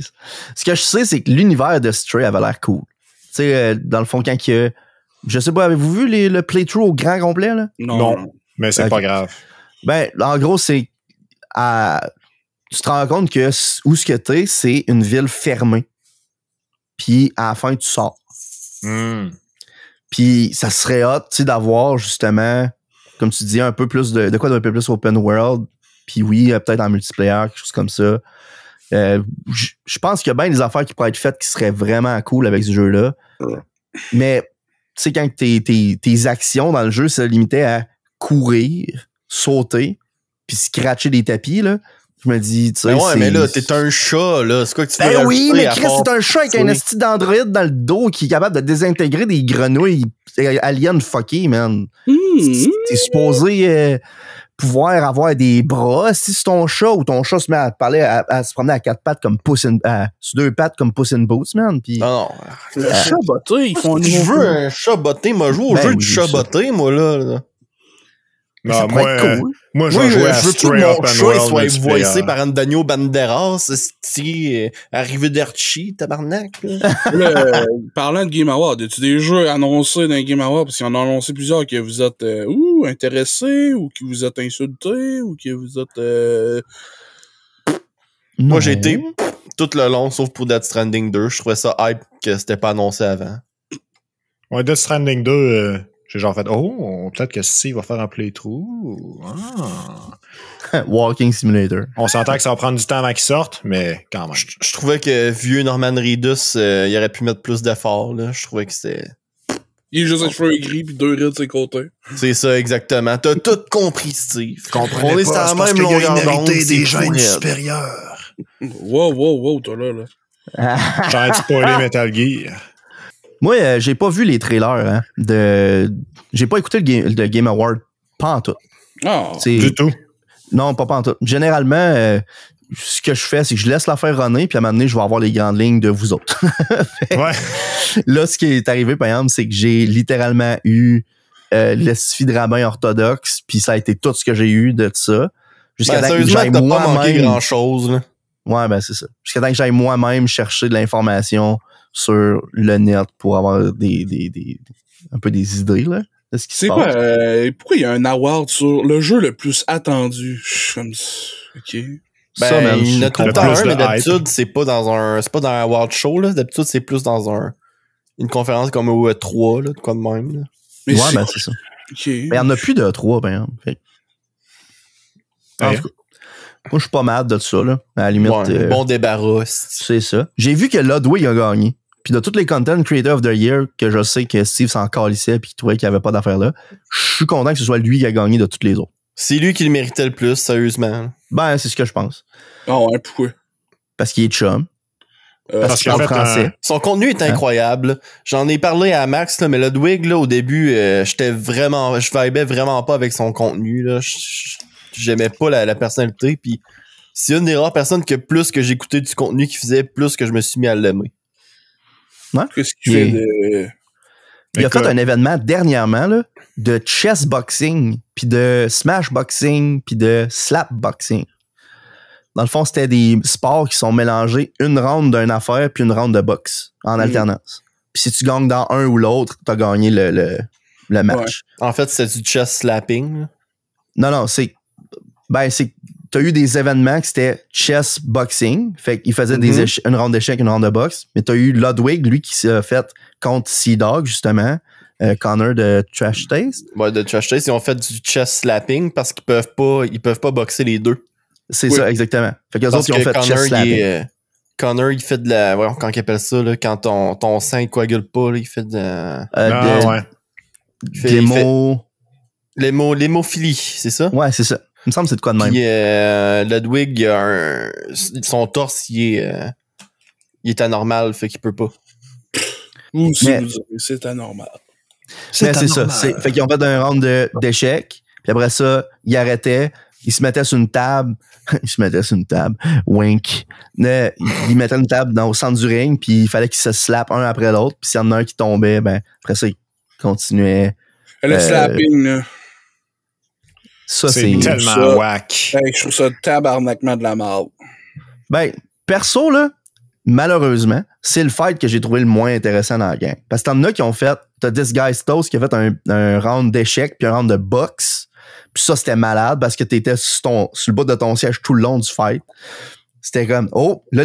Ce que je sais, c'est que l'univers de Stray avait l'air cool. Tu sais, dans le fond, quand il y a... Je sais pas, avez-vous vu le playthrough au grand complet, là? Non, mais c'est pas grave. Ben, en gros, c'est... tu te rends compte que où ce que t'es, c'est une ville fermée. Puis, à la fin, tu sors. Puis ça serait hot, tu sais, d'avoir justement, comme tu dis, un peu plus de quoi d'un peu plus open world. Puis oui, peut-être en multiplayer, quelque chose comme ça. Je pense qu'il y a bien des affaires qui pourraient être faites qui seraient vraiment cool avec ce jeu-là. Mais tu sais, quand tes actions dans le jeu se limitaient à courir, sauter, puis scratcher des tapis, là, je me dis, tu sais. Ouais, mais là, t'es un chat, là. C'est quoi que tu fais? Ben oui, mais Chris, c'est un chat avec un esti d'Android dans le dos qui est capable de désintégrer des grenouilles aliens fuckées, man. T'es supposé pouvoir avoir des bras si c'est ton chat ou ton chat se met à parler, à se promener à quatre pattes comme sur deux pattes comme Puss in Boots, man. Pis, non. Le chat botté, ils font je veux un chat botté. Moi, je joue au jeu du chat botté, moi, là. Non, moi, je veux que mon chat soit voicé par Antonio Banderas, Arrivederci, tabarnak. Parlant de Game Award, y a-tu des jeux annoncés dans les Game Award? Parce qu'ils en ont annoncé plusieurs que vous êtes intéressés, ou que vous êtes insultés, ou que vous êtes... Moi, j'ai été tout le long, sauf pour Death Stranding 2. Je trouvais ça hype que c'était pas annoncé avant. Ouais, Death Stranding 2... J'ai genre fait, peut-être que Steve va faire un playthrough. Walking Simulator. On s'entend que ça va prendre du temps avant qu'il sorte, mais quand même. Je trouvais que vieux Norman Reedus, il aurait pu mettre plus d'efforts, là. Je trouvais que c'était... Il est juste un cheveu gris pis 2 rides de ses côtés. C'est ça, exactement. T'as tout compris, Steve. On est sur la même longueur d'onde. Des gènes supérieurs. Wow, toi là. J'ai spoilé Metal Gear. Moi, j'ai pas vu les trailers, hein, j'ai pas écouté le Game Award. Pas en tout. Ah, Du tout. Non, pas en tout. Généralement, ce que je fais, c'est que je laisse l'affaire runner, puis à un moment donné, je vais avoir les grandes lignes de vous autres. Ouais. Là, ce qui est arrivé, par exemple, c'est que j'ai littéralement eu l'estifi de rabbin orthodoxe, puis ça a été tout ce que j'ai eu de ça. Jusqu'à temps que sérieusement, j'aille t'as pas manqué moi-même. grand-chose, là. Ouais, ben c'est ça. Jusqu'à temps que j'aille moi-même chercher de l'information sur le net pour avoir un peu des idées, là, de ce qui se c'est quoi, passe. pourquoi il y a un award sur le jeu le plus attendu? Je suis comme ça. OK. Ben, Ça, man, il y en a je tout le comprends. temps Plus un, de mais d'habitude, c'est pas dans un award show, là. D'habitude, c'est plus dans une conférence comme au E3, là, de quoi de même, là. Mais Ouais, c'est ben c'est ça. OK. Mais il y en a plus de 3, par exemple. Fait que- En Ouais. tout cas, moi, je suis pas mal de ça, là. À la limite, Ouais, bon débarras. c'est ça. J'ai vu que Ludwig a gagné. Puis de tous les Content Creator of the Year que je sais que Steve s'en calissait puis qu'il trouvait qu'il n'y avait pas d'affaire là, je suis content que ce soit lui qui a gagné de tous les autres. C'est lui qui le méritait le plus, sérieusement. Ben, c'est ce que je pense. Ah ouais, pourquoi? Parce qu'il est chum. Parce Parce qu'il qu'il a parle fait français. Son contenu est incroyable. J'en ai parlé à Max, là, mais Ludwig, là, au début, je vibais vraiment pas avec son contenu, là. J'aimais pas la personnalité, puis c'est une des rares personnes que plus que j'écoutais du contenu qui faisait, plus que je me suis mis à l'aimer. qu'est-ce qu'il fait de... Il a Écoute. fait un événement dernièrement là, de chess boxing, puis de smash boxing, puis de slap boxing. Dans le fond, c'était des sports qui sont mélangés, une ronde d'une affaire puis une ronde de boxe en alternance. Puis si tu gagnes dans un ou l'autre, t'as gagné le match. En fait, c'est du chess slapping, là. Non, t'as eu des événements qui c'était chess boxing. Fait qu'il faisait une ronde d'échecs, une ronde de boxe. Mais t'as eu Ludwig, lui, qui s'est fait contre Sea Dog, justement. Connor de Trash Taste. Ouais, de Trash Taste, ils ont fait du chess slapping parce qu'ils peuvent pas boxer les deux. C'est Oui. ça, exactement. Fait qu'eux Parce autres, ils ont que fait chess slapping. Connor, il fait de la... Ouais, quand il appelle ça, là, quand ton sein il coagule pas, là, il fait de... Ouais. il fait Démo. l'hémophilie, c'est ça? Ouais, c'est ça. Il me semble que c'est de quoi de même. Puis Ludwig, il a son torse, il est anormal, fait qu'il peut pas. Ou si Mais- vous direz, c'est anormal. Mais c'est ça. Fait qu'ils ont fait un round d'échecs. Puis après ça, ils arrêtaient. Ils se mettaient sur une table. Wink. Ils mettaient une table au centre du ring. Puis il fallait qu'ils se slappent un après l'autre. Puis s'il y en a un qui tombait, ben après ça, ils continuaient. Le slapping, là. Ça, C'est c'est... tellement ça. whack. Hey, je trouve ça tabarnakement de la merde. Ben, perso, là, malheureusement, c'est le fight que j'ai trouvé le moins intéressant dans la game. Parce que t'en as qui ont fait, t'as This Guy's Toast qui a fait un round d'échecs puis un round de boxe. Puis ça, c'était malade parce que t'étais sur le bout de ton siège tout le long du fight. C'était comme, oh, là,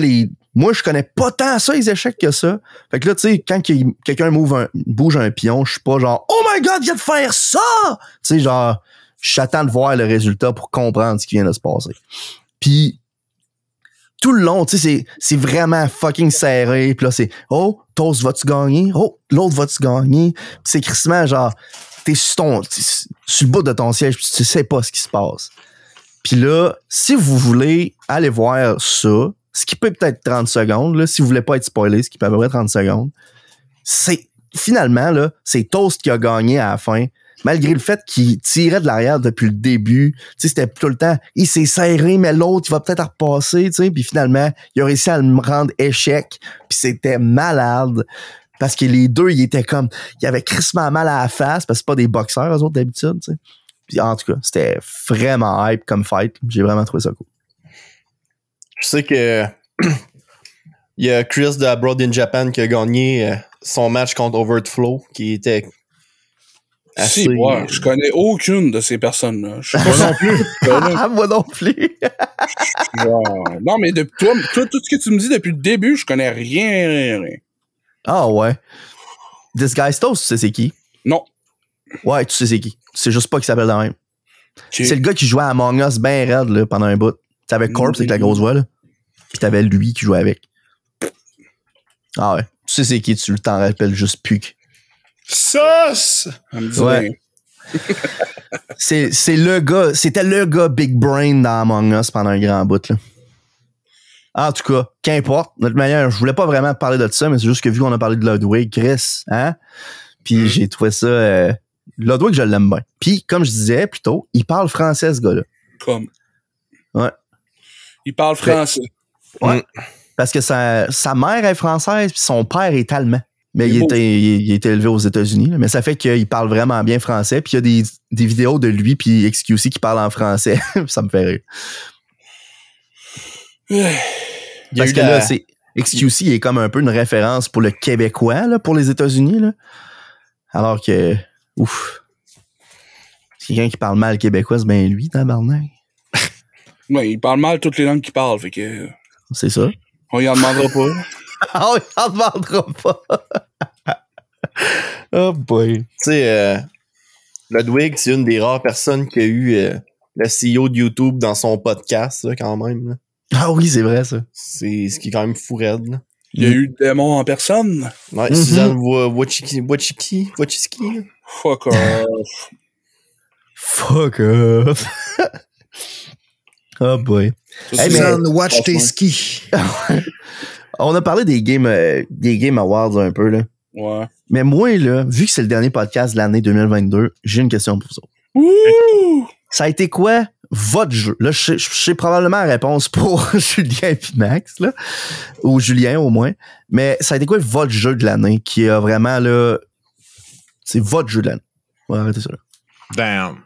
moi, je connais pas tant ça, les échecs que ça. Fait que là, tu sais, quand quelqu'un bouge un pion, je suis pas genre, oh my god, viens de faire ça! Tu sais, genre, j'attends de voir le résultat pour comprendre ce qui vient de se passer. Puis, tout le long, tu sais, c'est vraiment fucking serré. Puis là, c'est, oh, Toast, vas-tu gagner? Oh, l'autre, vas-tu gagner? Puis c'est crissement genre, t'es sur le bout de ton siège, puis tu sais pas ce qui se passe. Puis là, si vous voulez aller voir ça, ce qui peut être 30 secondes, là, si vous voulez pas être spoilé, ce qui peut à peu près 30 secondes, c'est, finalement, là, c'est Toast qui a gagné à la fin. Malgré le fait qu'il tirait de l'arrière depuis le début, tu sais, c'était tout le temps, il s'est serré, mais l'autre, il va peut-être repasser, tu sais, puis finalement, il a réussi à me rendre échec, puis c'était malade, parce que les deux, ils étaient comme, ils avaient crissement mal à la face, parce que c'est pas des boxeurs, eux autres, d'habitude, tu sais. Puis en tout cas, c'était vraiment hype comme fight, j'ai vraiment trouvé ça cool. Je sais que il y a Chris de Abroad in Japan qui a gagné son match contre Overflow, qui était Si, ouais, je connais aucune de ces personnes-là. Je sais pas non plus. Moi non plus! Non, mais toi, tout ce que tu me dis depuis le début, je connais rien. Ah ouais. This Guy's Toast, tu sais c'est qui? Non. Ouais, tu sais c'est qui. Tu sais juste pas qu'il s'appelle de même. Okay. C'est le gars qui jouait à Among Us ben raide là, pendant un bout. T'avais Corpse avec la grosse voix, là. Puis t'avais lui qui jouait avec. Ah ouais. Tu sais c'est qui, tu t'en rappelles juste plus. Sauce! Ça me dit Ouais. rien. C'est le gars, c'était le gars Big Brain dans Among Us pendant un grand bout, là. En tout cas, qu'importe. De toute manière, je voulais pas vraiment parler de ça, mais c'est juste que vu qu'on a parlé de Ludwig, Chris, hein? Puis j'ai trouvé ça... Ludwig, je l'aime bien. Puis, comme je disais plus tôt, il parle français, ce gars-là. Comme. Ouais. Il parle français. Ouais. Parce que sa mère est française, puis son père est allemand. Mais il était élevé aux États-Unis. Là. Mais ça fait qu'il parle vraiment bien français. Puis il y a des vidéos de lui puis XQC qui parle en français. Ça me fait rire. Parce que là, c'est XQC est comme un peu une référence pour le Québécois, là, pour les États-Unis. Là. Alors que, ouf. Quelqu'un qui parle mal québécois, c'est bien lui, tabarnak. Ouais, il parle mal toutes les langues qu'il parle, fait que... C'est ça. On y en demandera pas. Ah, on ne demandera pas. Oh boy. Tu sais, Ludwig, c'est une des rares personnes qui a eu le CEO de YouTube dans son podcast, là, quand même. Là. Ah oui, c'est vrai, ça. C'est ce qui est quand même fou raide. Là. Il y a eu le démon en personne. Ouais, Suzanne Wojcicki. Fuck off. Fuck off. Oh boy. Suzanne, watch tes skis. On a parlé des Game Awards un peu, là. Ouais. Mais moi, là, vu que c'est le dernier podcast de l'année 2022, j'ai une question pour vous autres. Wouh! Ça a été quoi votre jeu? Là, je sais probablement la réponse pour Julien et Max, là. Ou Julien, au moins. Mais ça a été quoi votre jeu de l'année qui a vraiment, là... C'est votre jeu de l'année. On va arrêter ça, là. Damn.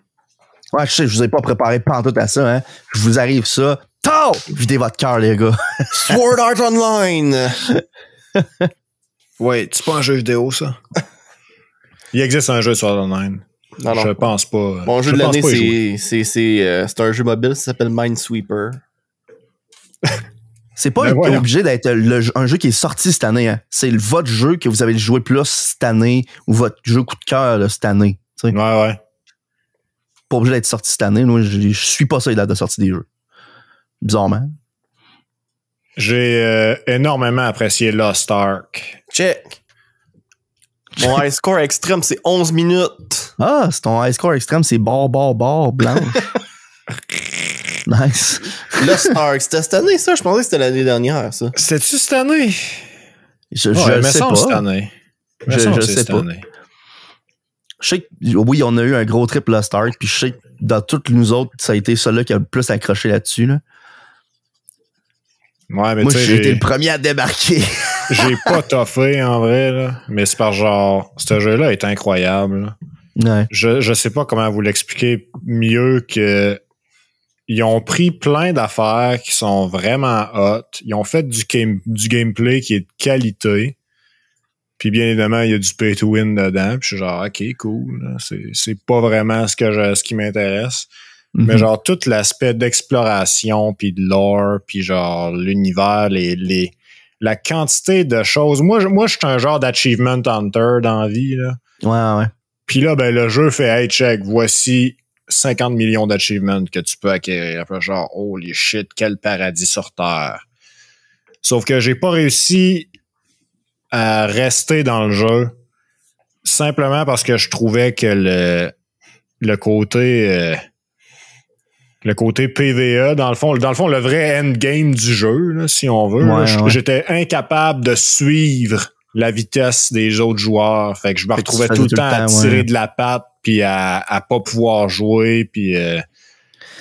Ouais, je sais, je vous ai pas préparé pantoute à ça, hein. Je vous arrive ça. Tau! Videz votre cœur, les gars. Sword Art Online! Ouais, c'est pas un jeu vidéo, ça? Il existe un jeu sur online. Non. Je pense pas. Mon jeu je de pense l'année, pas y jouer. c'est un jeu mobile, ça s'appelle Minesweeper. C'est pas Ben voilà. obligé d'être un jeu qui est sorti cette année, hein. C'est votre jeu que vous avez joué plus cette année ou votre jeu coup de cœur là, cette année. T'sais. Ouais. Pas obligé d'être sorti cette année. Moi, je suis pas ça les dates de sortie des jeux. Bizarrement. J'ai énormément apprécié Lost Ark. Check! Mon high score extrême, c'est 11 minutes. Ah, c'est ton high score extrême, c'est blanche. Nice. Lost Ark, c'était cette année, ça? Je pensais que c'était l'année dernière, ça. C'était-tu cette année? Je Ouais, sais pas. Cette année. Je sais pas. Je sais que, oui, on a eu un gros trip Lost Ark, puis je sais que dans toutes nous autres, ça a été celui qui a le plus accroché là-dessus. Là. Ouais, mais moi, tu sais, j'ai été le premier à débarquer. j'ai pas toffé en vrai, là. Mais c'est par genre, ce jeu-là est incroyable. Là. Ouais. Je sais pas comment vous l'expliquer mieux que ils ont pris plein d'affaires qui sont vraiment hot. Ils ont fait du gameplay qui est de qualité. Puis bien évidemment, il y a du pay to win dedans. Puis je suis genre, ok, cool. Là. C'est pas vraiment ce qui m'intéresse. Mm-hmm. Mais genre, tout l'aspect d'exploration, puis de lore, puis genre, l'univers, la quantité de choses. Moi, je suis un genre d'achievement hunter dans la vie, là. Ouais. Puis là, ben, le jeu fait, hey, check, voici 50 millions d'achievements que tu peux acquérir. Après, genre, holy shit, quel paradis sur Terre. Sauf que j'ai pas réussi à rester dans le jeu simplement parce que je trouvais que le côté PVE, dans le fond, le vrai endgame du jeu, là, si on veut, Ouais, là, ouais. j'étais incapable de suivre la vitesse des autres joueurs. Fait que je me Fait que tu retrouvais faisais tout le temps à tirer ouais. de la patte puis à pas pouvoir jouer. Puis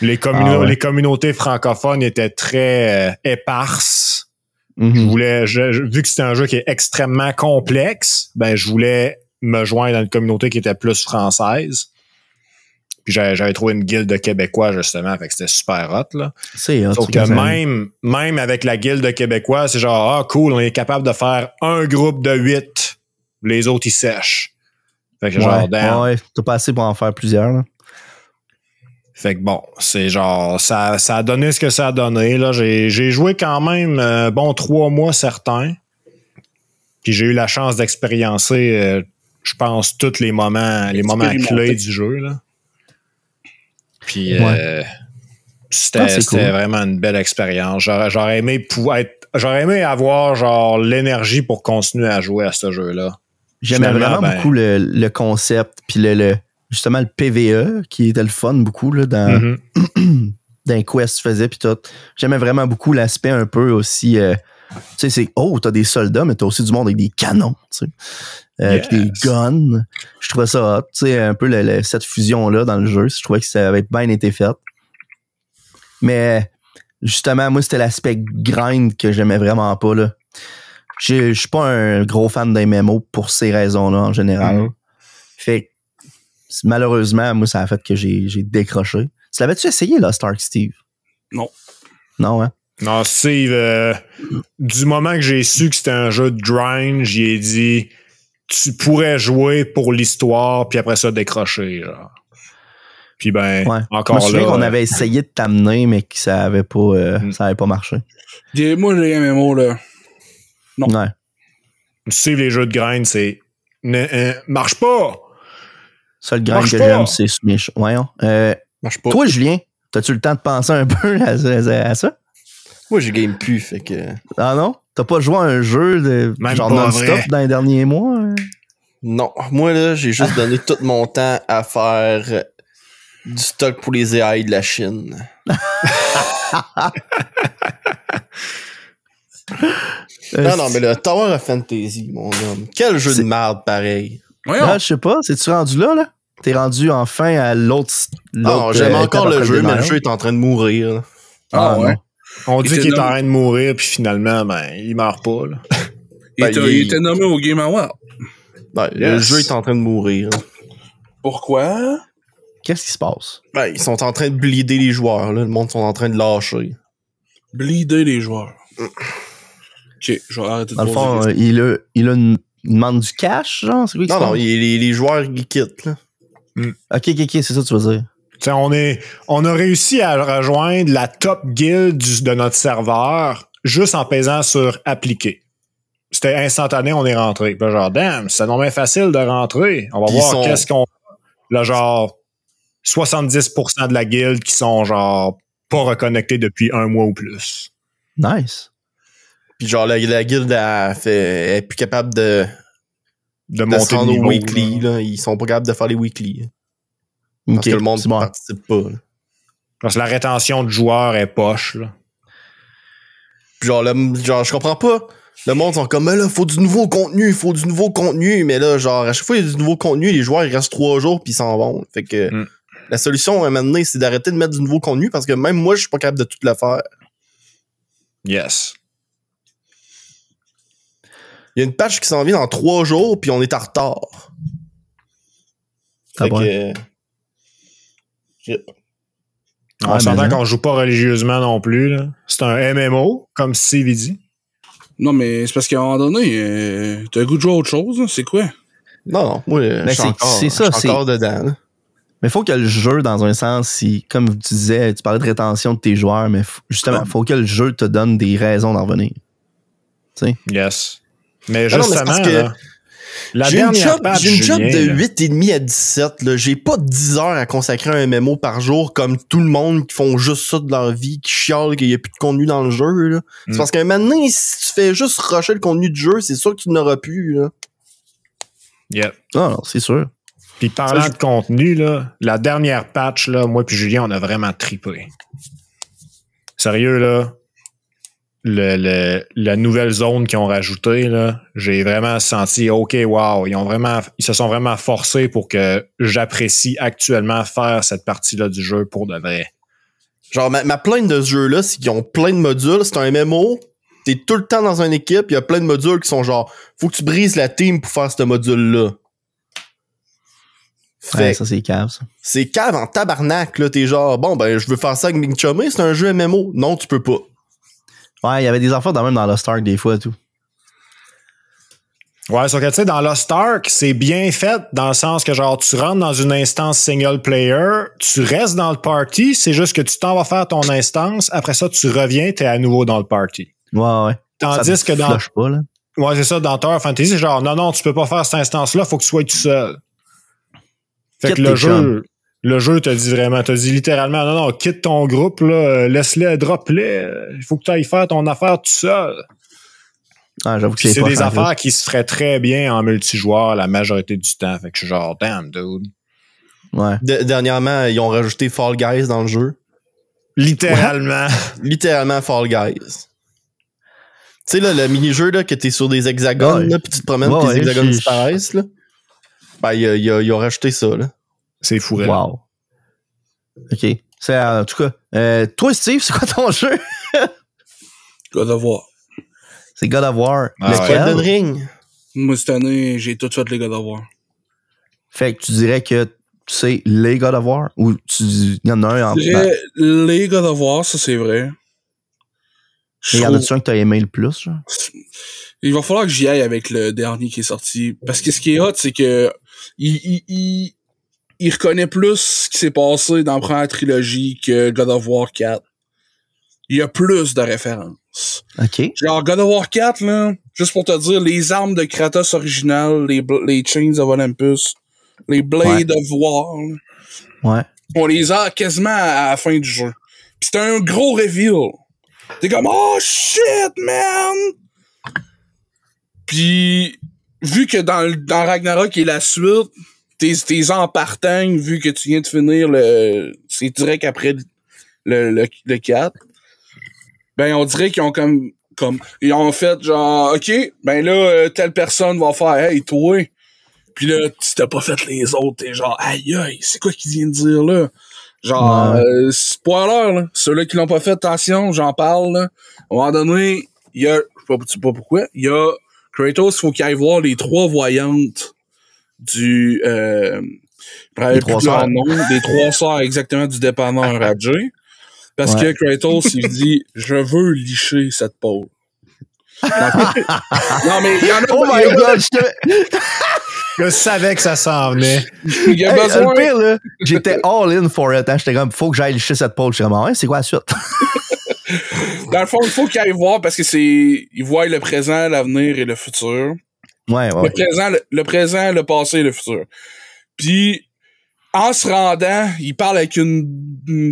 les communautés francophones étaient très éparses. Mm-hmm. Vu que c'était un jeu qui est extrêmement complexe, ben je voulais me joindre à une communauté qui était plus française. Puis j'avais trouvé une guilde de Québécois, justement, fait que c'était super hot, là. C'est hot. Sauf que même avec la guilde de Québécois, c'est genre, ah, cool, on est capable de faire un groupe de 8. Les autres, ils sèchent. Fait que genre, damn. Ouais, t'as pas assez pour en faire plusieurs, là. Fait que bon, c'est genre, ça a donné ce que ça a donné, là. J'ai joué quand même, 3 mois certains. Puis j'ai eu la chance d'expériencer, je pense, tous les moments clés du jeu, là. Puis c'était vraiment une belle expérience. J'aurais aimé avoir genre l'énergie pour continuer à jouer à ce jeu-là. J'aimais vraiment beaucoup le concept puis justement le PVE qui était le fun beaucoup là dans d'un quest que tu faisais, puis tout. J'aimais vraiment beaucoup l'aspect un peu aussi... tu sais, c'est... Oh, t'as des soldats, mais t'as aussi du monde avec des canons, tu sais. Puis des guns. Je trouvais ça hot. Tu sais, un peu cette fusion-là dans le jeu. Je trouvais que ça avait bien été fait. Mais justement, moi, c'était l'aspect grind que j'aimais vraiment pas, là. Je suis pas un gros fan des MMO pour ces raisons-là, en général. Fait que, malheureusement, moi, ça a fait que j'ai décroché. Tu l'avais-tu essayé, Lost Ark, Steve? Non. Non, hein? Non, Steve, du moment que j'ai su que c'était un jeu de grind, j'y ai dit tu pourrais jouer pour l'histoire, puis après ça, décrocher. Genre. Puis ben, encore là... Je me souviens qu'on avait essayé de t'amener, mais que ça avait pas marché. Moi, les MMO, là... Non. Ouais. Steve, les jeux de grind, c'est... marche pas! Ça, le grind que j'aime, c'est... Voyons. Marche pas. Toi, Julien, t'as-tu le temps de penser un peu à ça? Moi, je game plus, fait que... Ah non? T'as pas joué à un jeu de genre non-stop dans les derniers mois? Non. Moi, là, j'ai juste donné tout mon temps à faire du stock pour les AI de la Chine. Non, mais le Tower of Fantasy, mon homme. Quel jeu de merde, pareil. Ah, je sais pas. C'est-tu rendu là? T'es rendu enfin à l'autre... Non, j'aime encore le jeu, mais le jeu est en train de mourir. Ah ouais? On dit qu'il est en train de mourir, puis finalement, ben, il meurt pas. Là. Il était nommé au Game Award. Ben, le jeu est en train de mourir. Pourquoi? Qu'est-ce qui se passe? Ben, ils sont en train de bleeder les joueurs. Là. Le monde sont en train de lâcher. Bleeder les joueurs. Ok, je vais arrêter de dans le fond, il demande du cash, genre? C'est quoi non, les joueurs, ils quittent. Là. Ok, c'est ça que tu veux dire. T'sais, on a réussi à rejoindre la top guild de notre serveur juste en pesant sur appliquer. C'était instantané, on est rentré. Puis genre, damn, c'est non bien facile de rentrer. On va voir qu'est-ce qu'on... Là, genre, 70% de la guilde qui sont genre pas reconnectés depuis 1 mois ou plus. Nice. Puis genre, la guilde est plus capable de monter au niveau, weekly. Là. Ils sont pas capables de faire les weekly. Parce que le monde ne participe pas. Là. Parce que la rétention de joueurs est poche. Là. Puis genre, je comprends pas. Le monde sont comme, mais là, faut du nouveau contenu. Mais là, genre, à chaque fois, il y a du nouveau contenu, les joueurs, ils restent 3 jours, puis ils s'en vont. Fait que la solution, à un moment donné, c'est d'arrêter de mettre du nouveau contenu, parce que même moi, je suis pas capable de tout le faire. Yes. Il y a une patch qui s'en vient dans 3 jours, puis on est en retard. Fait que... On s'entend qu'on joue pas religieusement non plus. Là. C'est un MMO, comme Steve dit. Non, mais c'est parce qu'à un moment donné, t'as le goût de jouer à autre chose. Hein? C'est quoi? Non, moi, je suis encore dedans. Là. Mais il faut que le jeu, dans un sens, comme tu disais, tu parlais de rétention de tes joueurs, mais justement, il faut que le jeu te donne des raisons d'en revenir. Tu sais? Yes. Mais justement, j'ai une job de 8,5 à 17. Là. J'ai pas 10 heures à consacrer à un MMO par jour comme tout le monde qui font juste ça de leur vie, qui chialent qu'il y a plus de contenu dans le jeu. Là. C'est parce que maintenant, si tu fais juste rusher le contenu du jeu, c'est sûr que tu n'auras plus. Là. Yep. Non, c'est sûr. Puis parlant de contenu, là, la dernière patch, là, moi puis Julien, on a vraiment trippé. Sérieux, là. La nouvelle zone qu'ils ont rajoutée, là, j'ai vraiment senti, OK, wow, ils se sont vraiment forcés pour que j'apprécie actuellement faire cette partie-là du jeu pour de vrai. Genre, ma plainte de ce jeu-là, c'est qu'ils ont plein de modules. C'est un MMO. T'es tout le temps dans une équipe. Il y a plein de modules qui sont genre, faut que tu brises la team pour faire ce module-là. Ouais, ça, c'est cave, ça. C'est cave en tabarnak, là. T'es genre, bon, ben, je veux faire ça avec Ming Chumé, c'est un jeu MMO. Non, tu peux pas. Ouais, il y avait des affaires même dans Lost Ark des fois, tout. Ouais, sauf que, tu sais, dans Lost Ark, c'est bien fait dans le sens que, genre, tu rentres dans une instance single player, tu restes dans le party, c'est juste que tu t'en vas faire ton instance, après ça, tu reviens, t'es à nouveau dans le party. Ouais. Tandis que dans... pas, là. Ouais, c'est ça, dans Tower of Fantasy, c'est genre, non, tu peux pas faire cette instance-là, faut que tu sois tout seul. Fait que le jeu te dit vraiment, te dit littéralement, non, quitte ton groupe, là, laisse-les, drop-les, il faut que tu ailles faire ton affaire tout seul. Ah, j'avoue que c'est des affaires qui se feraient très bien en multijoueur la majorité du temps. Fait que je suis genre, damn, dude. Ouais. Dernièrement, ils ont rajouté Fall Guys dans le jeu. Littéralement. Littéralement Fall Guys. Tu sais, là, le mini-jeu, là, que t'es sur des hexagones, Ouais. là, pis tu te promènes, Ouais, pis les ouais, hexagones je- disparaissent, là. Ben, ils ont rajouté ça, là. C'est fou, là. Wow. OK. C'est, en tout cas, toi, Steve, c'est quoi ton jeu? God of War. C'est God of War. Ah, Lequel? Elden Ring. Moi, cette année, j'ai tout fait les God of War. Fait que tu dirais que c'est les God of War? Ou il y en a un en Je dirais les God of War, ça c'est vrai. Je Il y en trouve- a-tu un que t'as aimé le plus, genre? Il va falloir que j'y aille avec le dernier qui est sorti. Parce que ce qui est hot, c'est que il reconnaît plus ce qui s'est passé dans la première trilogie que God of War 4. Il y a plus de références. OK. Genre, God of War 4, là, juste pour te dire, les armes de Kratos originales, les Chains of Olympus, les Blades of War, là, Ouais. on les a quasiment à la fin du jeu. Pis c'était un gros reveal. T'es comme, oh shit, man! Pis, vu que dans Ragnarok qui est la suite, t'es en partant, vu que tu viens de finir c'est direct après le 4. Ben, on dirait qu'ils ont comme, ils ont fait genre, ok, ben là, telle personne va faire, hey, toi. Puis là, si t'as pas fait les autres, t'es genre, aïe, aïe, c'est quoi qu'il vient de dire là? Genre, spoiler, là. Ceux-là qui l'ont pas fait, attention, j'en parle, là. À un moment donné, il y a, je sais pas pourquoi, il y a Kratos, faut qu'il aille voir les 3 voyantes du, je me rappelle plus de leur nom, des 3 sœurs exactement du dépanneur Rajay. Parce que Kratos, il dit, je veux licher cette peau. Non, mais il y en a Oh pas, my god, Je savais que ça s'en venait. il y a Hey, besoin. le pire, là, j'étais all in for it. Hein. J'étais comme, faut que j'aille licher cette pole. J'étais comme, ouais, c'est quoi la suite? Dans le fond, il faut qu'il aille voir parce que il voit le présent, l'avenir et le futur. Ouais. Le présent, le passé et le futur. Puis, en se rendant, il parle avec une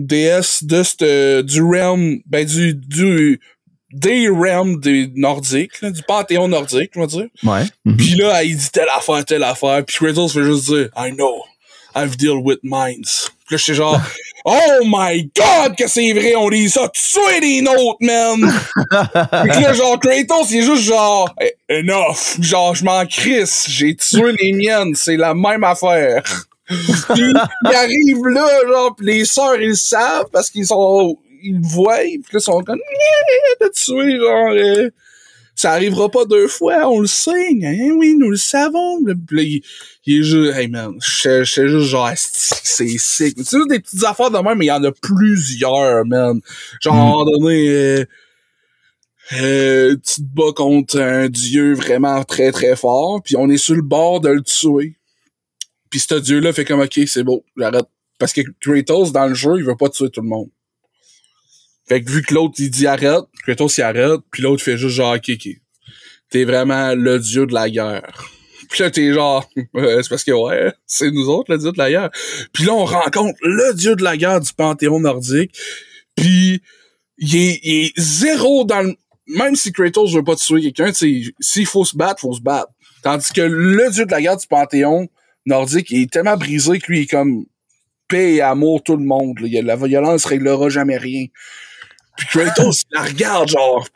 déesse du realm, ben des realms des nordiques, là, du panthéon nordique, je veux dire. Ouais. Puis là, il dit telle affaire. Puis Kratos fait juste dire, I know, I've dealt with minds. Puis là, j'étais genre, oh my god, que c'est vrai, on les a tués les nôtres, man! Puis là, genre, Kratos, il est juste genre, enough. Genre, je m'en crisse, j'ai tué les miennes, c'est la même affaire. Puis, il arrive là, genre, pis les sœurs, ils le savent parce qu'ils le voient, pis là, ils sont comme, t'as tué, genre, ça arrivera pas 2 fois, on le sait, hein, oui, nous le savons. Pis là, il est juste, hey man, j'étais juste genre, c'est sick. C'est juste des petites affaires de même, mais il y en a plusieurs, man. Genre, à un moment donné, tu te bats contre un dieu vraiment très très fort, puis on est sur le bord de le tuer. Puis ce dieu-là fait comme, ok, c'est beau, j'arrête. Parce que Kratos, dans le jeu, il veut pas tuer tout le monde. Fait que vu que l'autre, il dit arrête, Kratos, il arrête, puis l'autre fait juste genre, ok. T'es vraiment le dieu de la guerre. Puis là, t'es genre, c'est parce que ouais, c'est nous autres, le dieu de la guerre. Puis là, on rencontre le dieu de la guerre du panthéon nordique. Puis, il est zéro dans le... Même si Kratos veut pas tuer quelqu'un, s'il faut se battre, faut se battre. Tandis que le dieu de la guerre du panthéon nordique, il est tellement brisé que lui, il est comme paix et amour tout le monde. Là. La violence réglera jamais rien. Puis Kratos, il la regarde genre,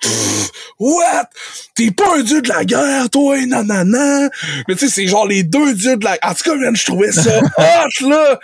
what? T'es pas un dieu de la guerre, toi, nanana. Mais tu sais, c'est genre les 2 dieux de la... En tout cas, man, je trouvais ça hot, là.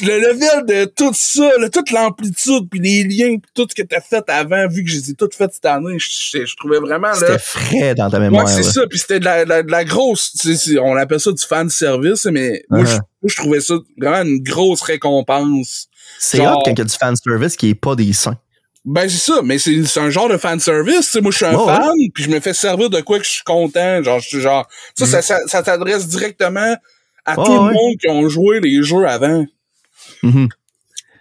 Le level de tout ça, là, toute l'amplitude, puis les liens, pis tout ce que t'as fait avant, vu que je les ai toutes faites cette année, je trouvais vraiment, là... C'était frais dans ta mémoire. Ouais, c'est ça, puis c'était de la grosse... on appelle ça du fan service, mais moi, je trouvais ça vraiment une grosse récompense. C'est hot quand il y a du fan service qui est pas des seins. Ben c'est ça, mais c'est un genre de fan service, tu sais, moi je suis un fan, puis je me fais servir de quoi que je suis content, genre je suis genre ça t'adresse directement à tout le monde qui ont joué les jeux avant.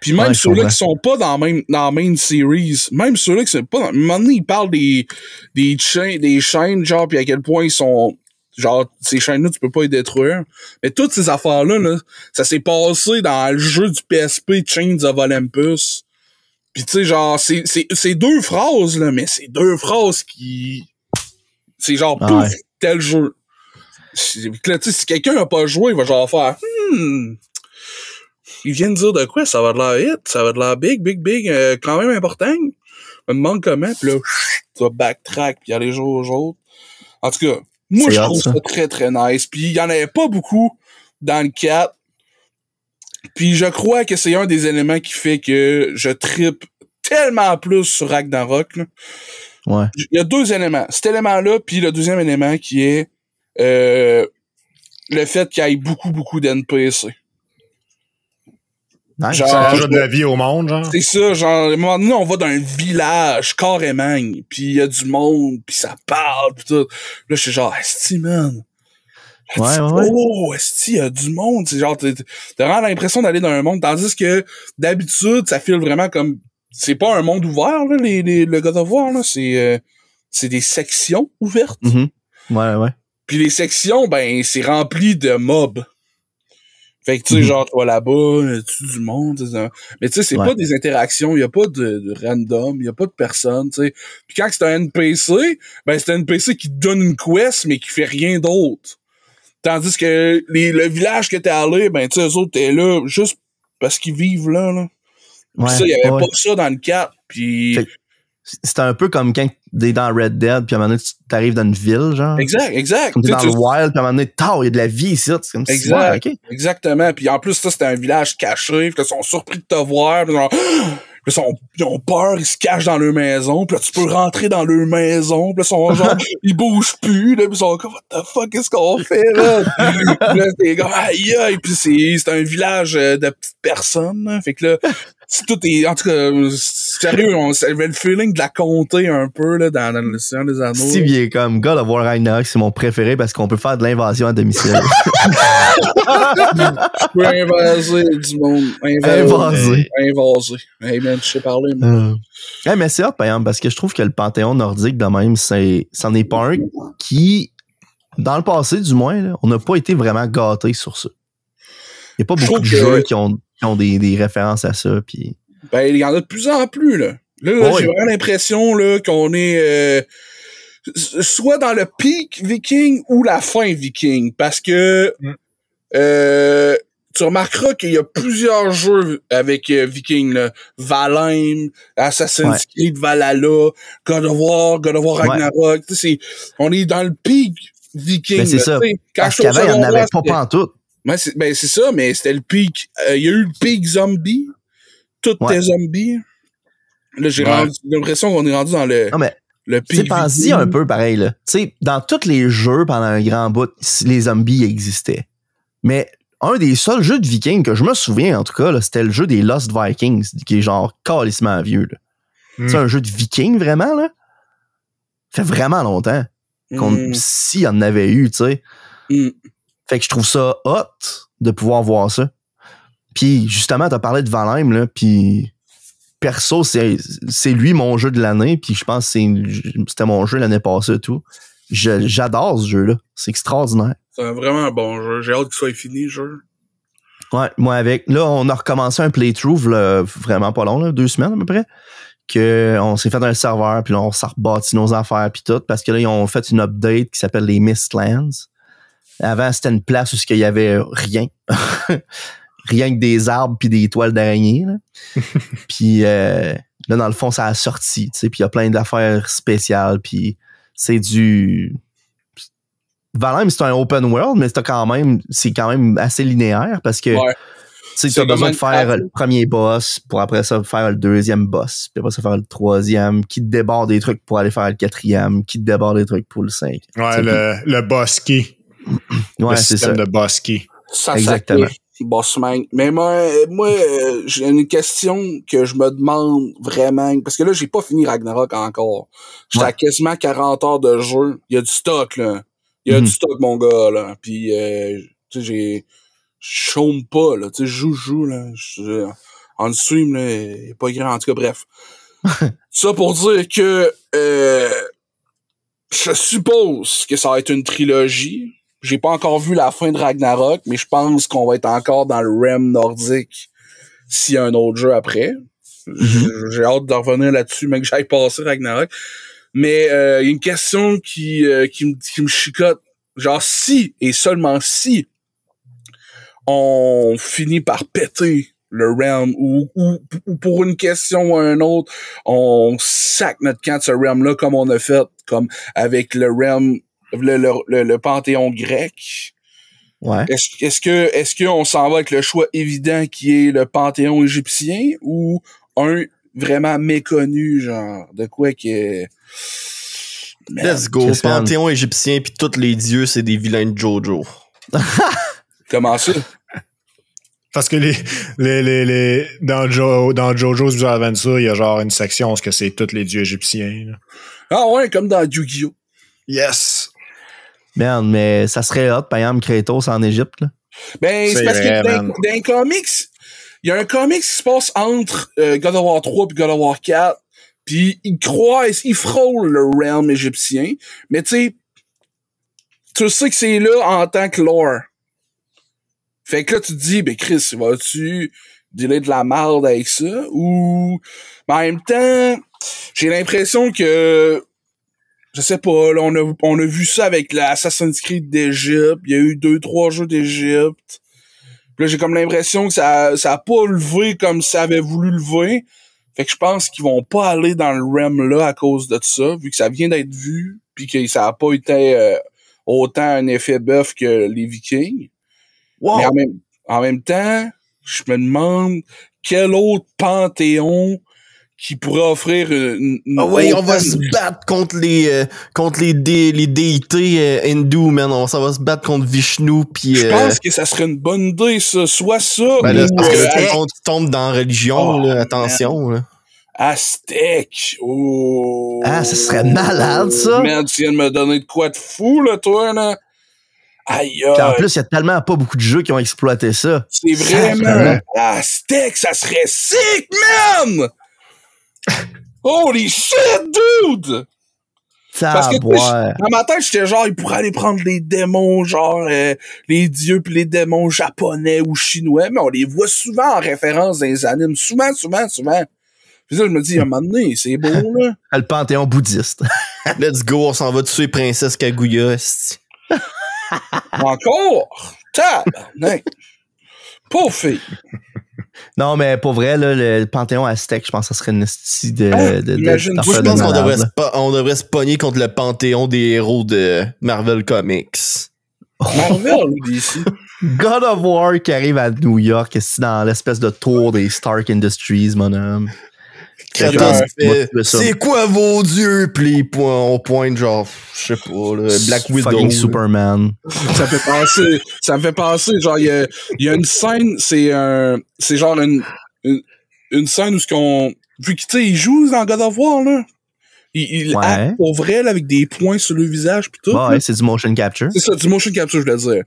Puis même ceux-là qui sont pas dans main series, même ceux-là qui sont pas dans, à un moment donné, ils parlent des chaînes genre puis à quel point ils sont genre ces chaînes-là tu peux pas les détruire. Mais toutes ces affaires-là là, ça s'est passé dans le jeu du PSP Chains of Olympus. Pis tu sais, genre, c'est 2 phrases, là, mais c'est 2 phrases qui... C'est genre, pouf, tel jeu. Là, tu sais, si quelqu'un a pas joué, il va genre faire, ils viennent dire de quoi? Ça va de l'air hit, ça va de l'air big, quand même important. Je me demande comment, pis là, tu vas backtrack, pis y aller jouer aux autres. En tout cas, moi, C'est je hot, trouve ça très, très nice. Puis il y en avait pas beaucoup dans le 4. Puis je crois que c'est un des éléments qui fait que je trippe tellement plus sur Ragnarok, là. Ouais. Il y a 2 éléments. Cet élément-là, puis le deuxième élément qui est le fait qu'il y ait beaucoup d'NPC. Nice. Genre, Ça rajoute de la vie au monde, genre. c'est ça, genre, à un moment donné, on va dans un village, carrément, pis il y a du monde, pis ça parle, pis tout. Là, je suis genre, esti, man. Ouais. Oh, esti, il y a du monde. C'est genre, t'as vraiment l'impression d'aller dans un monde, tandis que, d'habitude, ça file vraiment comme, c'est pas un monde ouvert, là, le God of War, là, c'est des sections ouvertes. Mhm. Ouais. Puis les sections, ben, c'est rempli de mobs. Fait que, tu sais, Mhm. genre, toi, là-bas, tu du monde, t'sais, ça. Mais tu sais, c'est Ouais. pas des interactions, y a pas de random, y a pas de personne, tu sais. Puis quand c'est un NPC, ben, c'est un NPC qui te donne une quest, mais qui fait rien d'autre. Tandis que le village que t'es allé, ben, tu sais, eux autres, t'es là juste parce qu'ils vivent là, là. Pis ça, y avait pas ça dans le 4, pis... Fait- C'est un peu comme quand t'es dans Red Dead, puis à un moment donné, tu t'arrives dans une ville, genre. Exact. Comme t'es Tu dans sais, le wild, puis à un moment donné, il y a de la vie ici. C'est comme si, Exact. ouais, ok. Exactement. Puis en plus, ça, c'était un village caché. Puis là, ils sont surpris de te voir. Puis ils ont peur, ils se cachent dans leur maison. Puis là, tu peux rentrer dans leur maison. Puis là, ils sont genre, ils bougent plus. Là, puis ils sont comme, what the fuck, qu'est-ce qu'on fait, là? Puis là, c'est comme, aïe, aïe. Puis c'est un village de petites personnes. Là. Fait que là, tout est, en tout cas, sérieux, on avait le feeling de la comté un peu, là, dans le Seigneur des Anneaux. Steve, il est comme God of War Ragnarok, c'est mon préféré parce qu'on peut faire de l'invasion à domicile. Je peux invaser du monde. Invaser. Hey man, je sais parler, moi. Mais c'est hot, par exemple, parce que je trouve que le panthéon nordique, de même, c'en est pas un qui, dans le passé, du moins, là, on n'a pas été vraiment gâtés sur ça. Il n'y a pas beaucoup de jeux qui ont des références à ça. Puis... Ben, il y en a de plus en plus, là. Là, j'ai vraiment l'impression là qu'on est soit dans le pic viking ou la fin viking. Parce que tu remarqueras qu'il y a plusieurs jeux avec viking, là. Valheim, Assassin's Creed Valhalla, God of War Ragnarok. On est dans le pic viking. Ben, c'est là, ça. Quand Parce qu'avant, il n'y en avait pas pantoute. Ben, c'est ça, mais c'était le pic. Il y a eu le pic zombie. Toutes tes zombies. Là, j'ai l'impression qu'on est rendu dans le pic. Tu pense-y un peu pareil, là. Tu sais, dans tous les jeux, pendant un grand bout, les zombies existaient. Mais un des seuls jeux de Vikings que je me souviens, en tout cas, là, c'était le jeu des Lost Vikings, qui est genre calissement vieux, là. C'est un jeu de Vikings, vraiment, là. Ça fait vraiment longtemps. S'il y en avait eu, tu sais. Fait que je trouve ça hot de pouvoir voir ça. Puis justement, t'as parlé de Valheim, là, puis perso, c'est lui mon jeu de l'année, puis je pense que c'était mon jeu l'année passée et tout. J'adore ce jeu-là. C'est extraordinaire. C'est vraiment un bon jeu. J'ai hâte qu'il soit fini, le jeu. Ouais, moi avec. Là, on a recommencé un playthrough là, vraiment pas long, là, 2 semaines à peu près. On s'est fait un serveur, puis là, on s'est rebâti nos affaires, puis tout, parce que là, ils ont fait une update qui s'appelle les Mistlands. Avant, c'était une place où il y avait rien. Rien que des arbres puis des toiles d'araignée. Puis là, dans le fond, ça a sorti. Puis il y a plein d'affaires spéciales. Puis c'est du... Valheim, c'est un open world, mais c'est quand même assez linéaire parce que tu as besoin de faire le premier boss pour après ça faire le deuxième boss. Puis après ça faire le troisième, qui te déborde des trucs pour aller faire le quatrième, qui te déborde des trucs pour le 5. Ouais, le boss key. Ouais, le c'est système ça. de boss key. Exactement. Bossman. Mais moi, j'ai une question que je me demande vraiment, parce que là, j'ai pas fini Ragnarok encore. J'étais à quasiment 40 heures de jeu. Il y a du stock, là. Il y a du stock, mon gars, là. Puis, tu sais, je chôme pas, là. Tu sais, je joue, là. En stream, là, il est pas grand. En tout cas, bref. Ça pour dire que, je suppose que ça va être une trilogie. J'ai pas encore vu la fin de Ragnarok, mais je pense qu'on va être encore dans le realm nordique s'il y a un autre jeu après. J'ai hâte de revenir là-dessus, mais que j'aille passer Ragnarok. Mais il y a une question qui me chicote. Genre, si, et seulement si, on finit par péter le realm ou pour une question ou une autre, on sac notre camp de ce realm-là comme on a fait, comme avec le realm, le panthéon grec. Ouais. Est-ce qu'on s'en va avec le choix évident qui est le panthéon égyptien ou un vraiment méconnu, genre, de quoi qui est... Let's go. Panthéon égyptien pis tous les dieux, c'est des vilains de Jojo. Comment ça? Parce que dans JoJo's Bizarre Adventure, il y a genre une section où c'est tous les dieux égyptiens. Là. Ah ouais, comme dans Yu-Gi-Oh! Yes! Merde, mais ça serait hot, par exemple, Kratos en Égypte, là. Ben, c'est parce que dans les comics, il y a un comics qui se passe entre God of War 3 et God of War 4, puis il frôle le realm égyptien, mais tu sais que c'est là en tant que lore. Fait que là, tu te dis, ben Chris, vas-tu dealer de la merde avec ça? Ou, mais en même temps, j'ai l'impression que, je sais pas, là, on a vu ça avec l'Assassin's Creed d'Égypte. Il y a eu 2-3 jeux d'Égypte. Puis là, j'ai comme l'impression que ça a pas levé comme ça avait voulu lever. Fait que je pense qu'ils vont pas aller dans le realm là à cause de ça, vu que ça vient d'être vu, puis que ça a pas été autant un effet bœuf que les Vikings. Wow. Mais en même temps, je me demande quel autre panthéon qui pourrait offrir une ah ouais, on va se battre contre les déités hindous, man. Ça va se battre contre Vishnu pis je pense que ça serait une bonne idée, ça. Soit ça, ben là, parce que là, tu tombes dans la religion, là, attention, là. Aztèque. Oh. Ah, ça serait malade, ça. Merde, tu viens de me donner de quoi de fou, là, toi, là. Aïe, puis en plus, il y a tellement pas beaucoup de jeux qui ont exploité ça. C'est vraiment... Aztèque, ça serait sick, man! Holy shit, dude! Parce que dans ma tête, j'étais genre, il pourrait aller prendre les démons, genre les dieux pis les démons japonais ou chinois, mais on les voit souvent en référence dans les animes. Souvent. Puis là, je me dis, à un moment donné, c'est beau, là. Le panthéon bouddhiste. Let's go, on s'en va tuer Princesse Kaguya. Encore? Tabarnak! Pauvre fille! Non, mais pour vrai, là, le panthéon aztèque, je pense que ça serait une style imagine, moi, je pense qu'on devrait se pogner contre le panthéon des héros de Marvel Comics. Marvel ou DC? God of War qui arrive à New York, c'est dans l'espèce de tour des Stark Industries, mon homme. Kratos fait, c'est quoi vos dieux? Puis on pointe genre, je sais pas, là, Black Widow. Fucking Superman. Ça me fait penser, genre, il y a une scène, c'est genre une scène où vu que, tu sais, il joue dans God of War, là. Il acte pour vrai, là, avec des points sur le visage pis tout. Ouais, c'est du motion capture. C'est ça, du motion capture, je voulais dire.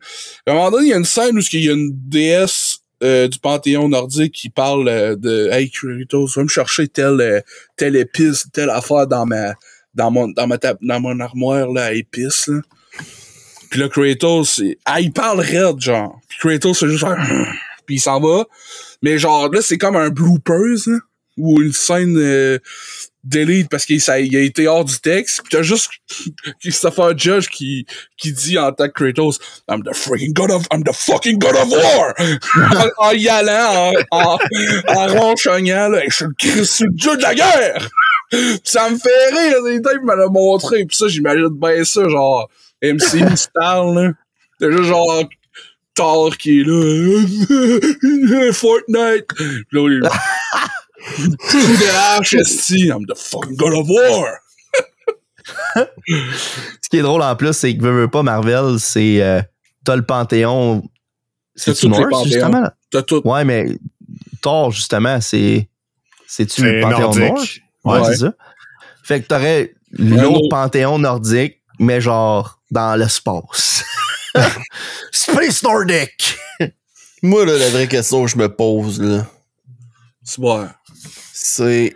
À un moment donné, il y a une scène où il y a une déesse du panthéon nordique qui parle de hey Kratos, va me chercher telle épice, telle affaire dans mon armoire là à épices là. Puis là Kratos il parle raide genre. Puis Kratos c'est juste genre puis il s'en va. Mais genre là c'est comme un bloopers là, ou une scène delete parce qu'il a été hors du texte. Pis t'as juste Christopher Judge qui dit en tant que Kratos, I'm the fucking God of War! en y allant, en ronchognant, là, je suis le dieu de la guerre! Pis ça me fait rire, des temps, il me l'a montré. Pis ça, j'imagine bien ça, genre, MCU style, là. T'as juste genre, Thor qui est là, Fortnite! Là, coup de hache, esti, I'm the fucking God of War! Ce qui est drôle en plus, c'est que veux pas Marvel, c'est t'as le Panthéon. C'est-tu Norse, justement? T'as tout. Ouais, mais Thor, justement, c'est-tu le Panthéon Norse? Ouais, c'est ça. Fait que t'aurais l'autre Panthéon nordique, mais genre dans l'espace. Space Nordic! Moi, là, la vraie question que je me pose, là. C'est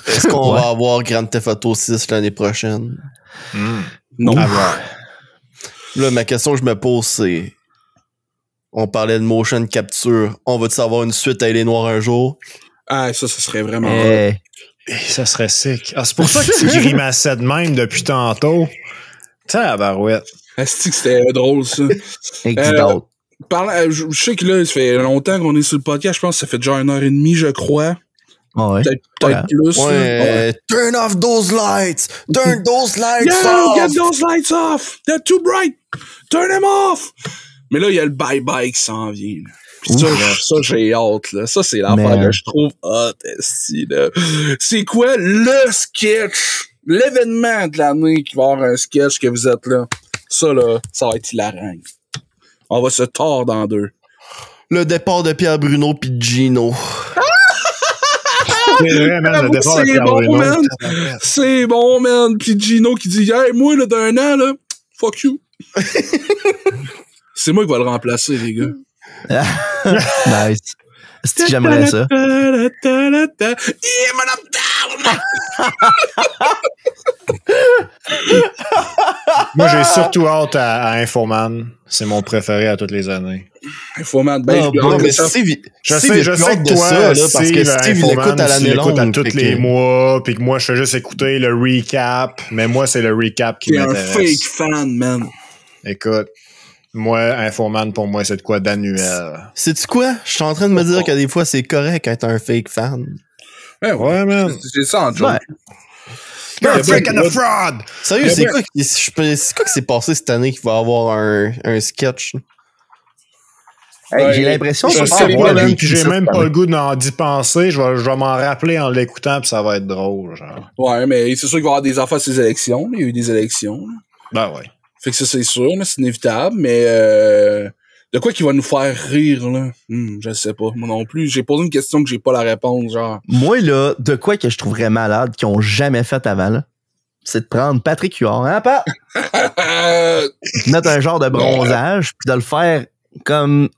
est-ce qu'on va avoir Grand Theft Auto 6 l'année prochaine? Non. Là, ma question que je me pose, c'est on parlait de motion capture. On va-tu avoir une suite à Les Noirs un jour? Ah, ça serait vraiment ça serait sick. Ah, c'est pour ça que tu grimaçais de même depuis tantôt. Tabarouette. Est-ce que c'était drôle, ça? Je sais que là, ça fait longtemps qu'on est sur le podcast. Je pense que ça fait déjà 1h30, je crois. Ouais. Peut-être plus. Ouais. Turn off those lights! Turn those lights Yeah, off! get those lights off! They're too bright! Turn them off! Mais là, il y a le bye-bye qui s'en vient. Là. Puis ça, j'ai hâte. Là. Ça, c'est l'affaire que je trouve hot, esti, là. C'est quoi le sketch? L'événement de l'année qui va avoir un sketch que vous êtes là. Ça, là, ça va être hilarant. On va se tordre en deux. Le départ de Pierre Bruno pis de Gino. C'est vrai, man, le départ de C'est Pierre bon, Bruno. man. C'est bon, man. Puis Gino qui dit, hey, moi, là, d'un an, là, fuck you. C'est moi qui va le remplacer, les gars. Nice. C'est que j'aimerais ça. Yeah, madame. Moi, j'ai surtout hâte à Infoman. C'est mon préféré à toutes les années. Infoman, ben, Non, mais ça. Steve, Je Steve, sais que toi, ça, là, parce que Steve, il l'écoute à l'année longue. à tous fait les que- mois, puis que moi, je fais juste écouter le recap. Mais moi, c'est le recap qui T'es un m'intéresse. fake fan, man. Écoute, moi, Infoman, pour moi, c'est de quoi d'annuel. Sais-tu quoi? Je suis en train de me dire que des fois, c'est correct d'être un fake fan. Ouais, man. C'est ça en joke. Ouais. You're a Ben, freak and a ben, fraud! Sérieux, Mais c'est ben- quoi, c'est quoi qui s'est passé cette année qu'il va avoir un sketch? Ouais, J'ai l'impression Je que sais ça va pas, avoir man, vécu puis j'ai ça même cette pas année. le goût d'y penser. Je vais m'en rappeler en l'écoutant, puis ça va être drôle, genre. Ouais, mais c'est sûr qu'il va y avoir des affaires à ces élections. Il y a eu des élections. Là. Ben ouais. Fait que ça, c'est sûr, là, c'est inévitable, mais de quoi qu'il va nous faire rire, là? Je sais pas. Moi non plus. J'ai posé une question que j'ai pas la réponse, genre. Moi, là, de quoi que je trouverais malade qu'ils ont jamais fait avant, là, c'est de prendre Patrick Huard, hein, Pat? De mettre un genre de bronzage, puis de le faire comme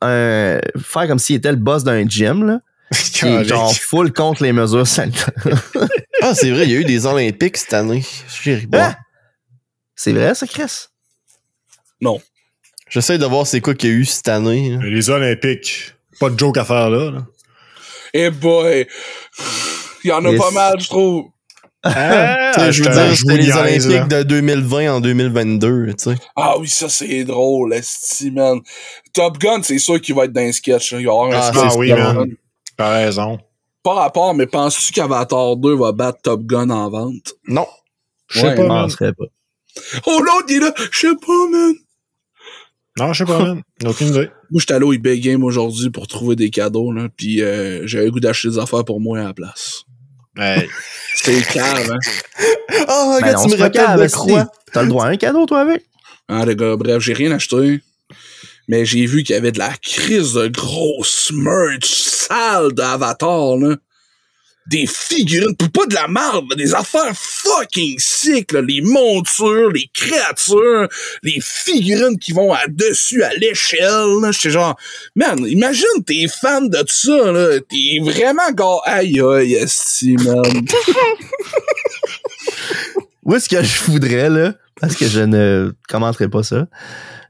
s'il était le boss d'un gym, là. Puis genre full contre les mesures sanitaires. Ah, c'est vrai, il y a eu des Olympiques cette année. J'ai ri Hein? C'est vrai, ça, Chris? Non. J'essaie de voir c'est quoi qu'il y a eu cette année. là. Les Olympiques. Pas de joke à faire là. Eh boy! Il y en a Yes. pas mal, je trouve. Ah, Tu sais, je veux dire, c'était les niaise, Olympiques là. de 2020 en 2022, tu sais. Ah oui, ça, c'est drôle, esti, man. Top Gun, c'est sûr qu'il va être dans un sketch, là. Il va y avoir un Ah, sketch. Ah oui, Top man. Gun. T'as raison. Pas rapport, mais penses-tu qu'Avatar 2 va battre Top Gun en vente? Non. Je sais Ouais, pas, Je man. penserais pas. Oh, l'autre, il est là. Je sais pas, man. Non, je sais pas, man. Aucune idée. Moi, j'étais allé au eBay Game aujourd'hui pour trouver des cadeaux, là. Pis j'avais le goût d'acheter des affaires pour moi à la place. Hey. C'était calme, hein. Oh, Ben regarde, non, tu me c'est pas rappelles grave, de si. quoi? T'as le droit à un cadeau, toi, avec? Hein, les gars, bref, j'ai rien acheté. Mais j'ai vu qu'il y avait de la crise de grosse merch sale d'Avatar, là. Des figurines, pas de la merde, mais des affaires fucking sick, là. Les montures, les créatures, les figurines qui vont à dessus, à l'échelle, là. J'étais genre, man, imagine t'es fan de ça, là. T'es vraiment gars, aïe, aïe, esti, man. Moi, ce que je voudrais, là, parce que je ne commenterai pas ça,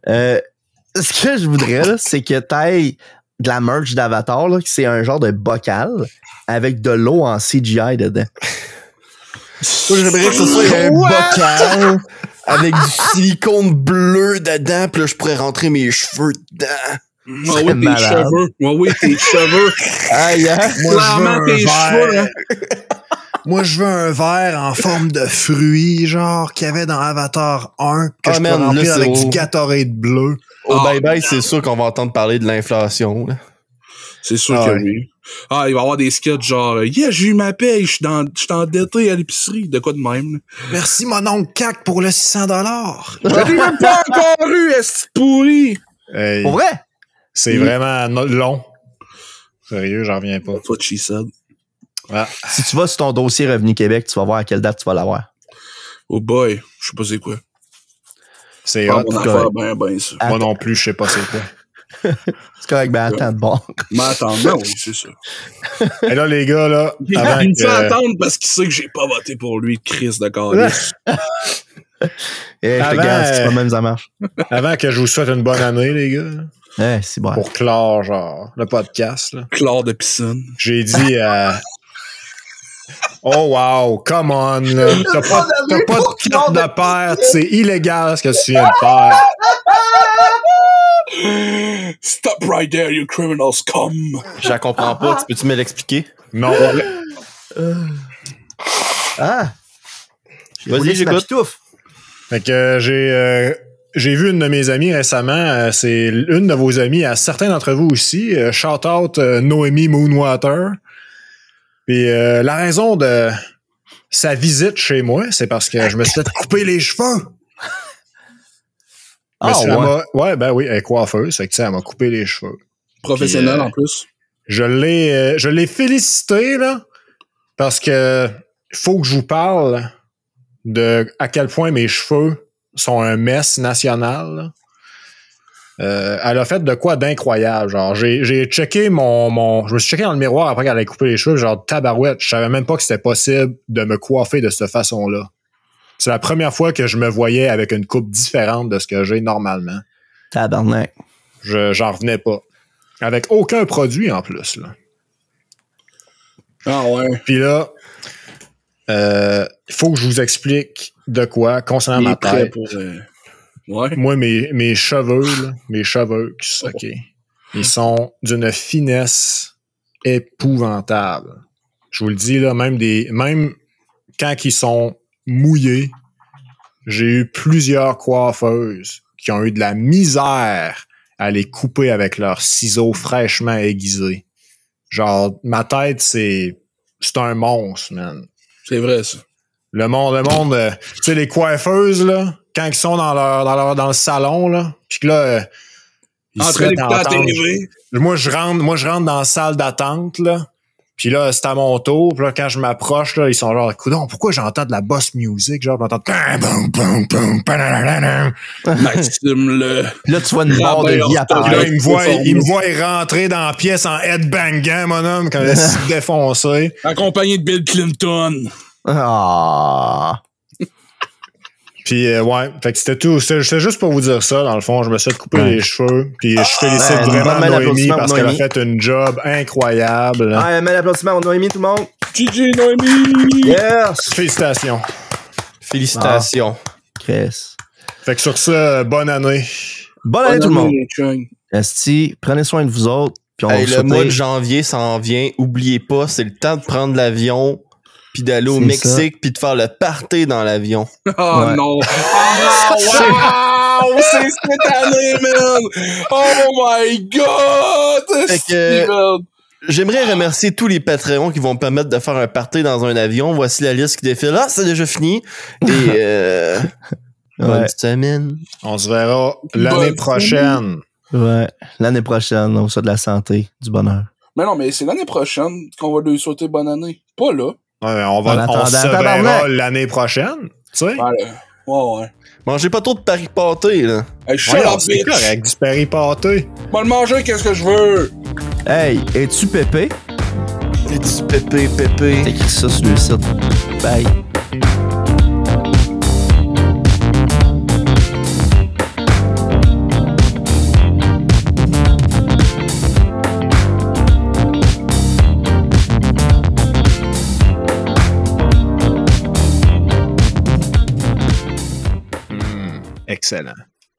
ce que je voudrais, là, c'est que t'ailles de la merch d'Avatar, là, que c'est un genre de bocal avec de l'eau en CGI dedans. Moi, j'aimerais que ce soit un bocal avec du silicone bleu dedans, pis là, je pourrais rentrer mes cheveux dedans. Ah oui, serait tes malade. cheveux. Ah oui, tes cheveux. Aïe, hein? Clairement, tes cheveux, hein. Moi, je veux un verre en forme de fruit, genre, qu'il y avait dans Avatar 1, que Ah, je peux man, là, remplir c'est avec au- du Gatorade bleu. Au Ah. bye-bye, c'est sûr qu'on va entendre parler de l'inflation, là. C'est sûr Ah que ouais. oui. Ah, il va y avoir des sketchs genre, yeah, j'ai eu ma paye, je suis endetté à l'épicerie. De quoi de même, là. Merci, mon oncle CAC, pour le 600 Je l'ai même pas encore eu, est-ce pourri? Hey, Pour vrai? c'est vraiment long. Sérieux, j'en reviens pas. What she said. Ah, Si tu vas sur ton dossier Revenu Québec, tu vas voir à quelle date tu vas l'avoir. Oh boy, je sais pas c'est quoi. c'est Pas hot. mon affaire, ben ça. Moi non plus, je sais pas c'est quoi. C'est correct, ben attends de bon. Mais attends, non, oui, c'est ça. Et là, les gars, là, avant Il me fait que... attendre parce qu'il sait que j'ai pas voté pour lui, Chris de calice. Eh, je te Avant, garantis que c'est pas même ça marche. Avant que je vous souhaite une bonne année, les gars, Eh, c'est bon. pour clore, genre, le podcast, là, Claire de piscine. j'ai dit oh wow, come on, là. T'as pas de carte de perte, c'est illégal ce que tu viens de faire. Stop right there, you criminal scum! Je la comprends pas. Tu peux-tu me l'expliquer? Non. Ah! Vas-y, j'écoute. Fait que j'ai vu une de mes amies récemment. C'est une de vos amies, à certains d'entre vous aussi. Shout out Noémie Moonwater. Puis la raison de sa visite chez moi, c'est parce que je me suis fait couper les cheveux. Ouais, ben oui, elle est coiffeuse. Fait que, tu sais, elle m'a coupé les cheveux. Professionnel, Puis, en plus. Je l'ai félicité, là, parce que faut que je vous parle de à quel point mes cheveux sont un mess national. Elle a fait de quoi d'incroyable. Genre, j'ai checké je me suis checké dans le miroir après qu'elle ait coupé les cheveux, genre tabarouette. Je savais même pas que c'était possible de me coiffer de cette façon-là. C'est la première fois que je me voyais avec une coupe différente de ce que j'ai normalement. Tabarnak. J'en revenais pas. Avec aucun produit en plus, là. Ah ouais. Puis là, il faut que je vous explique de quoi concernant Il ma est prêt tête. pour... Ouais. Moi, mes cheveux, là, OK, ils sont d'une finesse épouvantable. Je vous le dis, là, même quand ils sont mouillés, j'ai eu plusieurs coiffeuses qui ont eu de la misère à les couper avec leurs ciseaux fraîchement aiguisés. Genre, ma tête, c'est un monstre, man. C'est vrai, ça. Le monde, tu sais, les coiffeuses, là, quand ils sont dans le salon, là, pis que là, ils En se train mettent d'écouter à la entendre. TV. Moi, je rentre dans la salle d'attente, là. Puis là, c'est à mon tour. Puis là, quand je m'approche, là, ils sont genre, coudonc, pourquoi j'entends de la boss music? Genre, j'entends... Maxime, le... Puis là, tu vois une barre de vie Puis là, apparaître. il me voit rentrer dans la pièce en headbangant, mon homme, quand il est défoncé. Accompagné de Bill Clinton. Ah! Puis ouais, fait que c'était tout. C'était juste pour vous dire ça, dans le fond. Je me suis fait couper les cheveux. Puis je félicite ben, vraiment bonne main Noémie d'applaudissements parce pour qu'elle a Noémie. fait une job incroyable. Ah, mets l'applaudissement pour Noémie, tout le monde. Gigi, Noémie! Yes! Félicitations. Félicitations. Chris. Fait que sur ça, bonne année. Bonne année, tout le monde. Chung. Esti, prenez soin de vous autres. Puis on va Hey, vous le souhaiter- mois de janvier s'en vient. Oubliez pas, c'est le temps de prendre l'avion puis d'aller au C'est Mexique puis de faire le party dans l'avion. Oh Ouais. non! Oh wow! C'est cette année, man! Oh my god! Fait que- J'aimerais remercier tous les Patreons qui vont me permettre de faire un party dans un avion. Voici la liste qui défile. Ah, c'est déjà fini. Et bonne Ouais. semaine. On se verra l'année Bonne prochaine. Ouais. L'année prochaine, on vous souhaite de la santé, du bonheur. Mais non, mais c'est l'année prochaine qu'on va lui souhaiter bonne année. Pas là. Ouais, En on attendant, se tabarnak. verra l'année prochaine. Tu sais? Ouais. Mangez pas trop de Paris pâté, là. Hey, shut Voyons, up, c'est bitch! correct, du Perry pâté. Moi, le manger, qu'est-ce que je veux? Hey, es-tu pépé? Et du pépé. T'écris ça sur le site. Bye. Excellent.